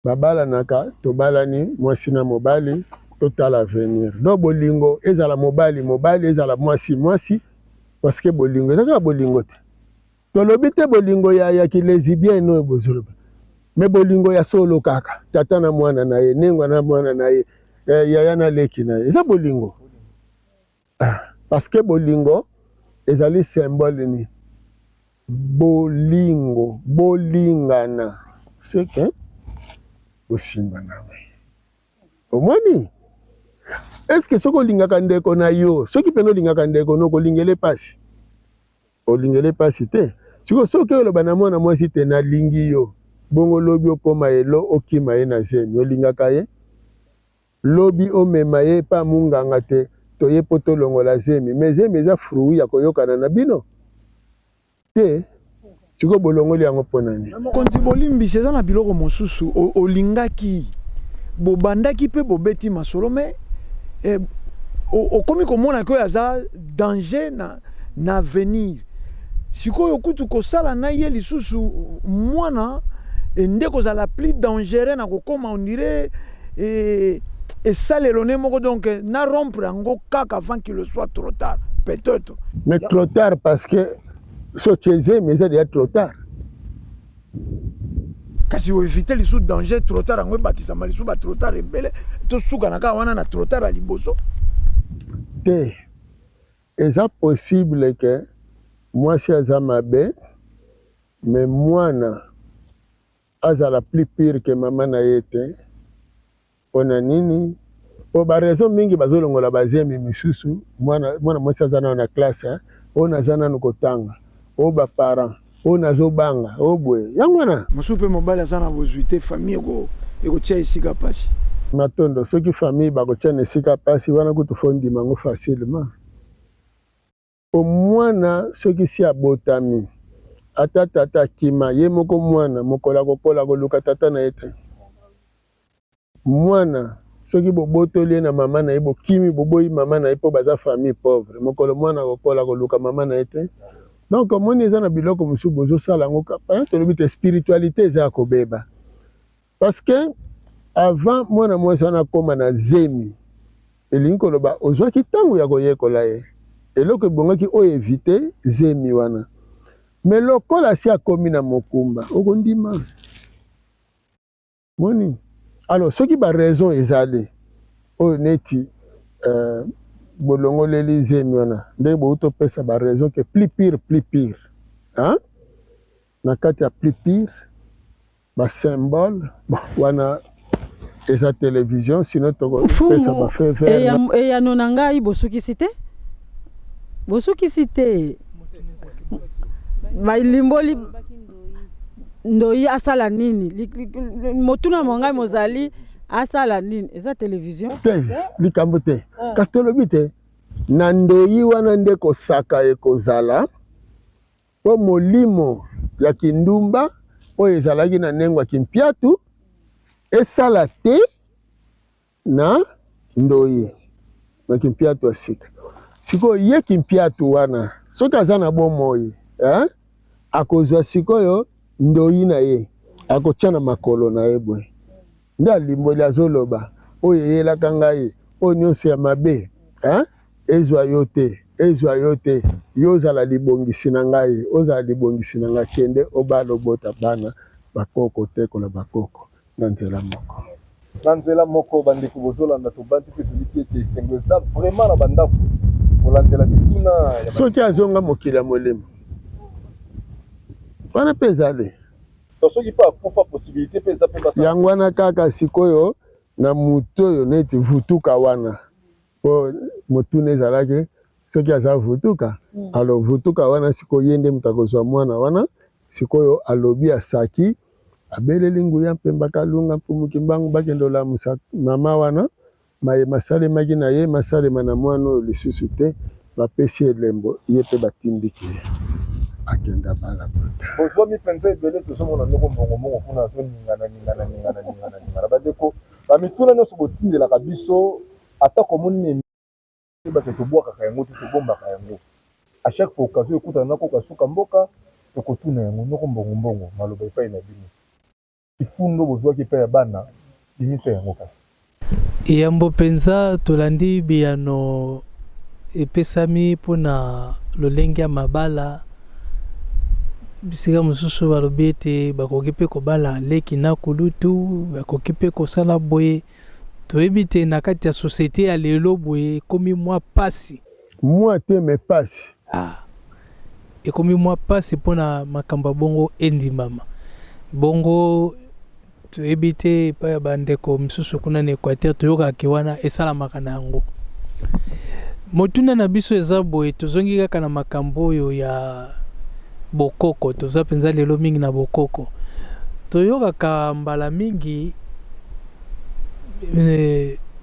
babalanaka tobalani mwasi na mobali totala avenir no bolingo ezala mobali ezala mwasi parce que bolingo ezaka bolingo te tolobi te bolingo ya kilesibien oyo bozoloba me bolingo ya solo kaka tata na mwana na ye nengwa na mwana na ye yaya na leki na ye eza bolingo parce que bolingo ezali symbole ni bolingo bolingana seke bosimba nawe omoni eske soki olingaka ndeko na yo soki pene olingaka ndeko no kolingele pasi olingele pasi te soki oloba na mwana mwasi te nalingi yo bongo lobi okoma elo okima ye na zemi olingaka ye lobi omema ye pa munganga te toye po tolongola zemi me zemi eza fruit ya koyokana na bino te siko bolongoli yango mpo nani konzi bolimbisi eza na biloko mosusu olingaki bobandaki mpe bobeti masolo me okomi komona ke oyo aza danger na avenir sikoyo kutu kosala na ye lisusu mwana nde kozala plus dangereux na kokoma ondire esalelo ne moko donc na rompre yango kaka avant qu'il le soit trop tard peut-être mais trop tard parce que sotieze mais eza déjà trop tard kasi oevite lisusu danger trop tard yango ebatisama lisusu ba trop tard ebele tosukana kaka wana na trop tard ya liboso te eza possible ke mwasi aza mabe mais mwana azala plus pire que mama na ye te. Pona nini? Po ba raison mingi bazolongola bazemi misusu mwana mwasi aza na classe o naza nanu kotanga o ba parents o nazobanga o boye yango wana mosusu mpe mobali aza na bozwi te famille ekotia esika pasi matondo soki famille bakotia na esika pasi wana kutu fo ndima yango facilement. Po mwana soki si abotami ata tata akima ye moko mwana mokola kokola koluka tata na ye te. Mwana soki bobotoli na mama na ye bokimi boboyi mama na ye po baza famille pauvre mokolo mwana kokola koluka mama na ye te. Donc omoni eza na biloko mosusu bozosala yango kapa tolobi te spiritualité eza ya kobeba parce que avant mwana mwasi wana akóma na zemi elingi koloba ozwaki ntango ya koyekola ye eloko ebongaki oyo évite zemi wana mais lokola asi akómi na mokumba okondima moni. Alors soki ba raison ezali oyo neti bolongoleli zemi wana ndenge boutopesa ba raison ke plus pire hein? Na kati ya plus pire ba symbole wana eza télévision sinon tokopesa ba fait vert eyano na ngai bosukisi te balimboli ndoyi asala nini motuna mongai mozali asala nini eza télévision te likambo te kasi tolobi te na ndoyi wana nde kosaka ekozala po molimo ya kindumba oyo ezalaki na ndenge ya kimpiatu esala te na ndoyi na kimpiatu ya sika. Sikoyo ye kimpiatu wana soki aza na bomoi akozwa sikoyo ndoyi na ye akotia na makolo na ye boye nde alimboli azoloba oyo eyelaka ngai oyo nyonso ya mabe ezwa yo te yo ozala libongisi na ngai ozala libongisi na ngai kende obalobota bana bakoko tekola bakoko na nzela moko bandeko bozolanda tobandi mpe toliki ete esengo eza vraiment na bandako kolandela mituna soki azonga mokili ya molimo wana mpe ezali soki mpe akufa possibilité mpe eza mpe yango wana kaka sikoyo na motu oyo neti vutuka wana po motuna ezalaki soki aza vutuka alo vutuka wana sikoyo ye nde moto akozwa mwana wana sikoyo alobi asaki abeleli nguya mpe bakalunga mpumuki mbangu bakende olamusa mama wana mayema asalemaki na ye masalema na mwana oyo lisusu te bapesi elembo ye mpe batindiki ye akende abala bota bozwami mpenza ebele tozomona ndoko mbongombongo kuna azoningana bandeko bamituna nyonso botindelaka biso ata komoni bake tobwakaka yango te tobombaka yango a chaque fois occasion ekutana na koka suka mboka tokotuna yango ndoko mbongombongo maloba epai na bino ifundo bozwaki epai ya bana bimisa yango kasi yambo mpenza tolandi biyano epesami mpona lolenge ya mabala bisika mosusu balobi ete bakoki mpe kobala leki na kulutu bakoki mpe kosala boye toyebi te na kati ya société ya lelo boye ekomi mwa pasi mwa te me pasi ekomi mwa pasi mpona makambo ya bongo endimama bongo toyebi te epai ya bandeko misusu kuna na Équateur toyokaki wana esalamaka na yango motuna na biso eza boye tozongi kaka na makambo oyo ya bokoko toza mpenza lelo mingi na bokoko toyokaka mbala mingi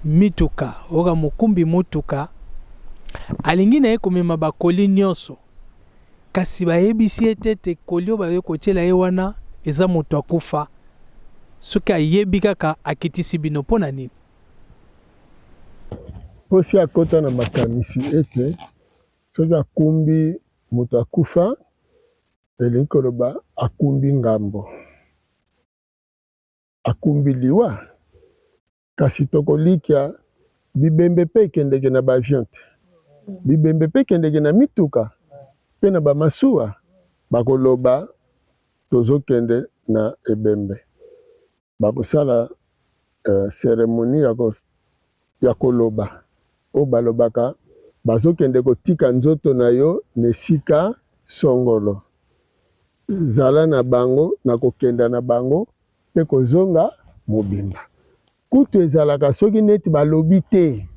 mituka oka mokumbi motuka alingi na ye komema bakoli nyonso kasi bayebisi ete te koli oyo baye kotiela ye wana eza moto akufa soki ayebi kaka akitisi bino mpona nini posi akota na makanisi ete soki akumbi moto akufa elingi koloba akumbi ngambo akumbi liwa kasi tokolikya bibembe mpe ekendeke na baavion te bibembe mpe ekendeke na mituka mpe na bamasuwa bakoloba tozokende na ebembe bakosala cérémonie ya koloba oyo balobaka bazokende kotika nzoto na yo na esika songolo zala na bango na kokenda na bango pe kozonga mobimba kutu ezalaka soki neti balobi te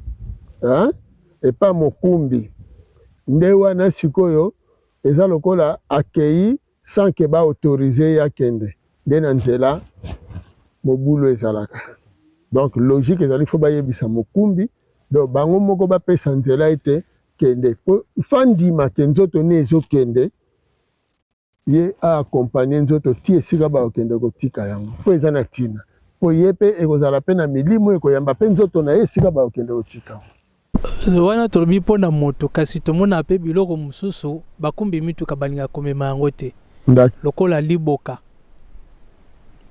epa mokumbi nde wana sikoyo eza lokola akei sans ke baautorize ye akende nde na nzela mobulu ezalaka donc logique ezali fo bayebisa mokumbi donc bango moko bapesa nzela ete kende fandima ke nzoto ne ezokende ye aakompagne nzoto ti esika baokende kotika yango mpo eza na ntina mpo ye mpe ekozala mpe na milimo ekoyamba mpe nzoto na ye esika baokende kotika wana tolobi mpo na moto kasi tomona mpe biloko mosusu bakumbi mituka balinga komema yango te lokola liboka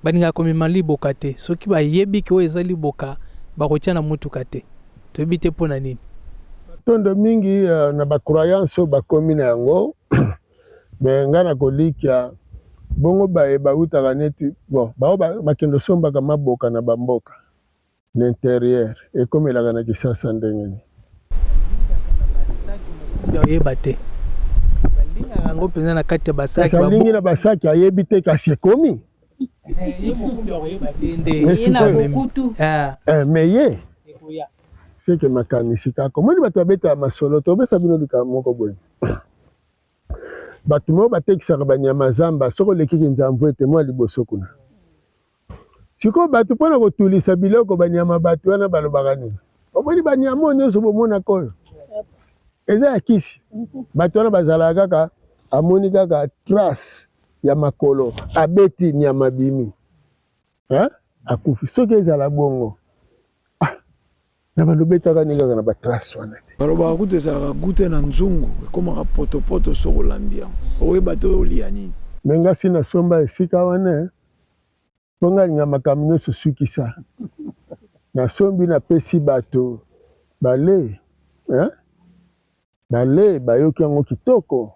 balinga komema liboka te soki bayebi ke oyo eza liboka bakotia na mutuka te toyebi te mpo na nini batondo mingi na bacroyance oyo bakomi na yango me nga na kolikia bongo bautaka neti bon bao bakende osombaka maboka na bamboka na intérieur ekomelaka na kisasa ndenge ni oyeba te balingaka yango mpenza na kati ya basaki alingi na basaki ayebi te kasi ekomi me ye seke makanisi kaka omoni bato babetaka masolo tobesa bino likambo moko boye bato moko batekisaka banyama zamba soki olekiki nzamvu ete mwa liboso kuna sikoyo bato mpona kotulisa biloko banyama bato wana balobaka nini omoni banyama oyo nyonso bomonaka oyo eza ya kisi bato wana bazalaka kaka amoni kaka trace ya makolo abeti nyama bimi akufi soki ezala bongo na balobetaka ni kaka na batrace wana balobaka kutu ezalaka gute na nzungu ekomaka potopoto soki olambi yango oyeba te olia nini me nga si nasomba esika wana mpo nga alinga makambo nyonso sukisa nasombi napesi bato bale bayoki yango kitoko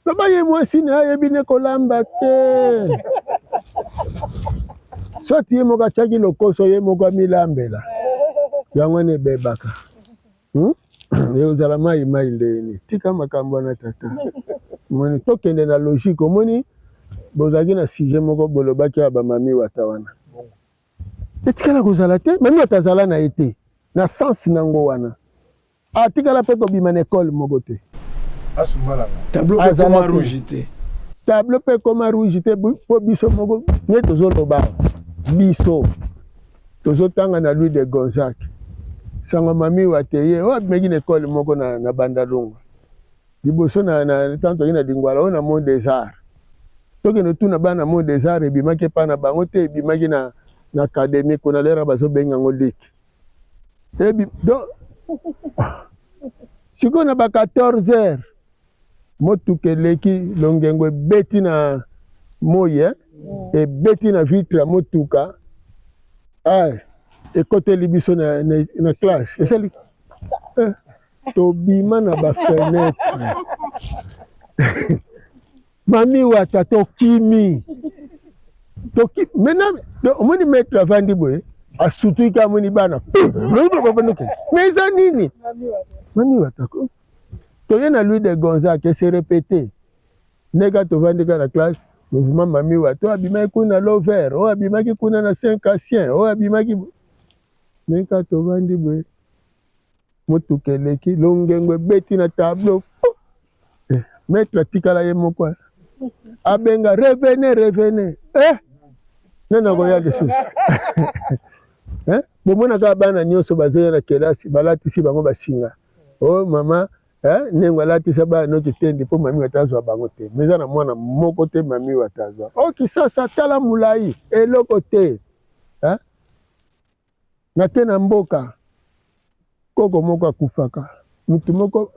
loba ye mwasi na ayebi ne kolamba te soti ye moko atiaki lokoso ye moko amilambela yango wana ebebaka eozala mai ndeni tika makambo wana tata moni tokende na logique omoni bozalaki na sujet moko bolobaki ya bamami wata wana etikala kozala te mami wata azala na ye te na sens nango wana atikala mpe kobima na ekole moko te tableau mpe koma rouge te mpo biso moko nye tozoloba biso tozotanga na Louis de Gonzague sango mami wate ye oyo abimaki na ekole moko na bandalunga liboso na tanto ye na lingwala oyo na Mont des Arts tokende tuna bana Mont des Arts ebimaki epa na bango te ebimaki na académie kuna lera bazobenga yango liki sikoyo na ba 14 heures motuka eleki longengo ebeti na moyi ebeti na vitre ya motuka ekoteli biso na classe esali tobima na bafenetre mami wata tokimi maintenant omoni maître avandi boye asutuki amoni bana mais eza nini mami wata toye na Louis de Gonzague ese répété ndeka tovandika na classe mouvement mami wata oyo abimaki kuna lover oyo abimaki kuna na 5 ancien oyo abimaki ndeka tovandi boye motuka eleki longengo ebeti na tableau maître atikala ye moko abenga revene nana koya lisusu bomonaka bana nyonso bazoya na kelasi balatisi bango basinga o mama ndenge alatisa bana noti tendi mpo mami watazwa bango te me eza na mwana moko te mami watazwa okisasa tala molai eloko te na te na mboka koko moko akufaka mutu moko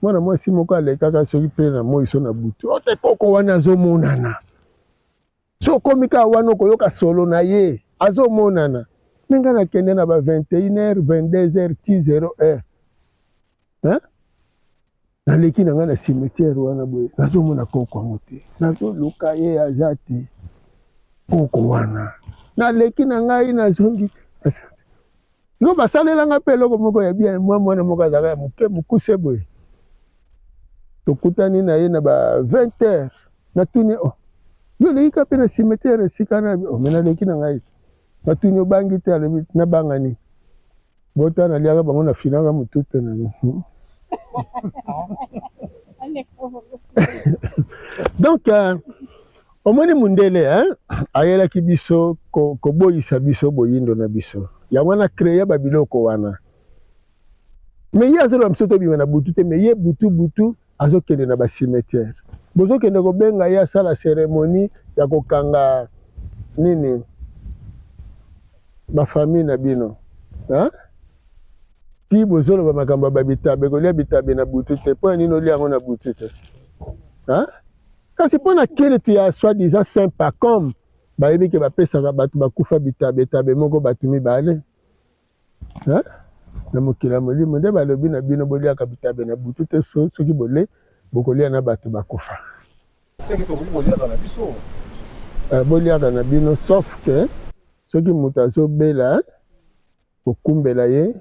mwana mwasi moko alekaka soki mpe na moi so na butu ote koko wana azomonana so okomi kaka wana okoyoka solo na ye azomonana me nga nakende na ba 21h 22h 10h naleki na nga na cimetière wana boye nazomona koko yango te nazoluka ye aza te koko wana naleki na ngai nazongi siko basalelanga mpe eloko moko ya bien mwana moko azalaka ya moke mokuse boye tokutani na ye na ba 20h natuni yo leki pe na cimetière esika na omena leki na ngai batuni obangi te alobi nabangani botana liaka bango na finanga motu te na donc omoni mundele ayelaki biso koboyisa biso boyindo na biso yango wana créer babiloko wana mais ye azoloba biso tobima na butu te mais ye butu azokende na bacimetière bozokende kobenga ye asala cérémonie ya kokanga nini bafamille na bino ti bozoloba makambo ya babitabe kolia bitabe na butu te mpo ya nini olia yango na butu te kasi mpo na keleti ya soi-disant sympa comme bayebi ke bapesaka bato bakufa bitabe moko bato mibale na mokili ya molimo nde balobi na bino boliaka bitabe na butu te soki bole bokolia na bato bakufa boliaka na bino sauf ke soki moto azobela kokumbela ye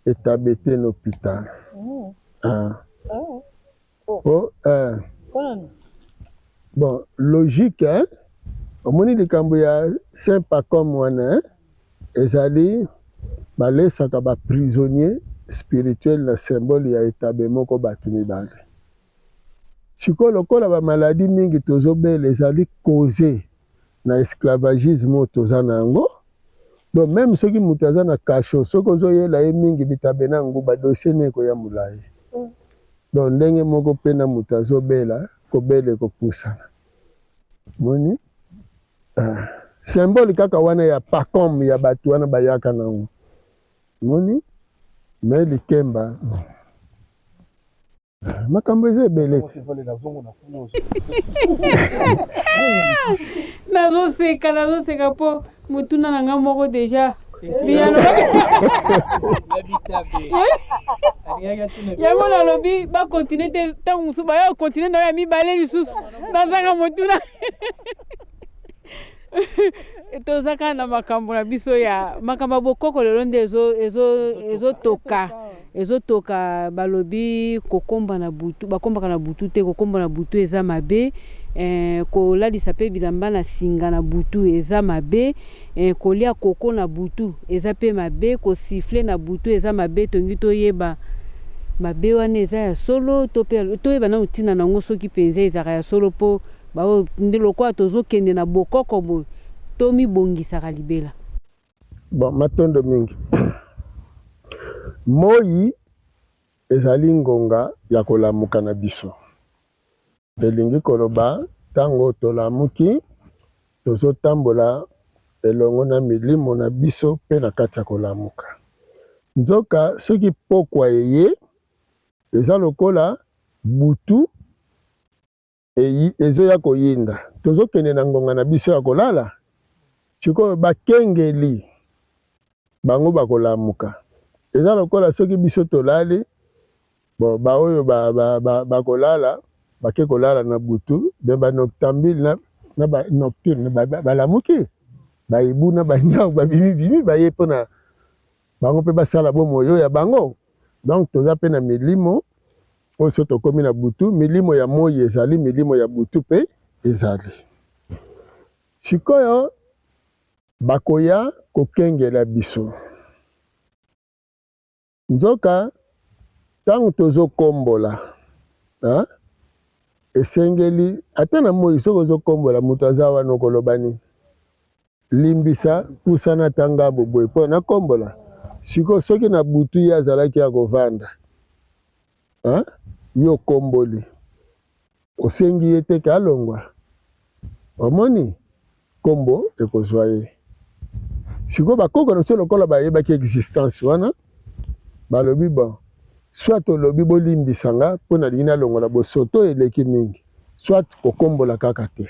etabe te na hôpital bon logique omoni likambo ya sympa comme wana ezali balesaka baprisonnier spirituel na symbole ya etabe moko bato mibale sikoyo lokola bamaladi mingi tozobela ezali cause na esclavagisme oyo toza na yango donc même soki moto aza na kasho soki ozoyela ye mingi bitabe na yango badossier ne ekoya molai donc ndenge moko mpe na moto azobela kobela ekopusana moni symbole kaka wana ya pacom ya bato wana bayaka nango moni me likemba makambo eza ebele te nazoseka mpo motuna na nga moko deja yango nalobi bakontinue te ntango mosusu baya kontinue na yo ya mibale lisusu nazanga motuna toza kaka na makambo na biso ya makambo ya bokoko lelo nde ezotoka balobi kokomba na butu bakombaka na butu te kokomba na butu eza mabe kolalisa mpe bilamba na singa na butu eza mabe kolia koko na butu eza mpe mabe kosifle na butu eza mabe tongi toyeba mabe wana eza ya solo toyeba na ntina nango soki mpenza ezaka ya solo mpo nde lokola tozokende na bokoko boye tomibongisaka libela bon matondo mingi moi ezali ngonga ya kolamuka na biso elingi koloba ntango tolamuki tozotambola elongo na milimo na biso mpe na kati ya kolamuka nzoka soki pokwa eye eza lokola butu ezoya koyinda tozokende na ngonga na biso ya kolala sikoyo bakengeli bango bakolamuka eza lokola soki biso tolali bon baoyo bakolala bake kolala na butu be banoctambile na banocturne balamuki baibu na banyau babimibimi baye mpona bango mpe basala bomoyo ya bango donc toza mpe na milimo oyo so tokomi na butu milimo ya moi ezali milimo ya butu mpe ezali sikoyo bakoya kokengela biso nzoka ntango tozokombola esengeli ata na moi soki ozokombola moto aza wana okoloba nini limbisa pusana tanga boboye mpo nakombola sikoyo soki na butu ye azalaki ya kovanda yo komboli osengi ye te ke alongwa omoni kombo ekozwa ye sikoyo bakoko na so lokola bayebaki existence wana balobi bon soit olobi bolimbisanga mpo na lingi nalongola bosoto eleki mingi soit kokombola kaka te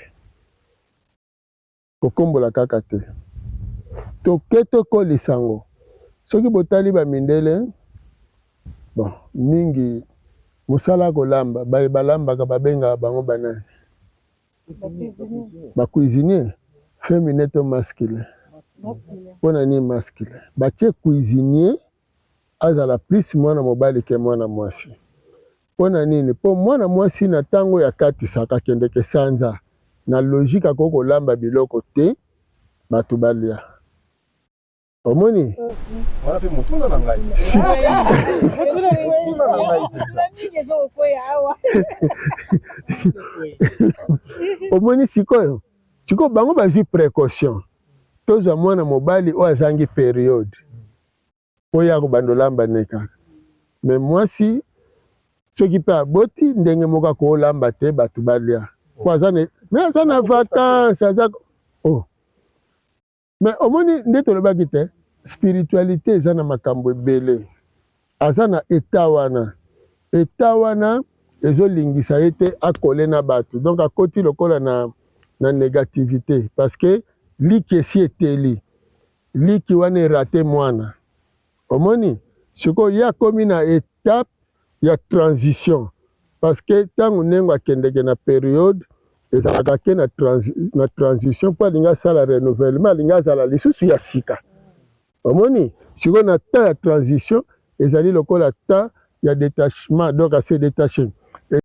toke tokolisango soki botali bamindele bon mingi mosala kolamba balambaka babengaka bango banani bacuisinier féminin to masculin mpona nini masculin batie cuisinier azala plus mwana mobali ke mwana mwasi mpona nini mpo mwana mwasi na ntango ya katisaka kendeke sanza na logique akoki kolamba biloko te bato balia omoni wana pe motuna na ngai omoni sikoyo bango bazwi précaution tozwa mwana mobali oyo azangi periode oyo akobanda olamba ne kaka me mwasi soki mpe aboti ndenge moko akolamba te bato balia po aza na vacance aza me omoni nde tolobaki te spiritualité eza na makambo ebele aza na eta wana ezolingisa ye te akole na bato donc akoti lokola na négativité parce que liki esi eteli liki wana erate mwana omoni sikoyo ye akomi na étape ya transition parce que ntango ndenge akendeke na période ezalaka ke na transition mpo alingi asala renouvellement alingi azala lisusu ya sika omoni sikoyo na temps ya transition ezali lokola temps ya détachement donc ase détaché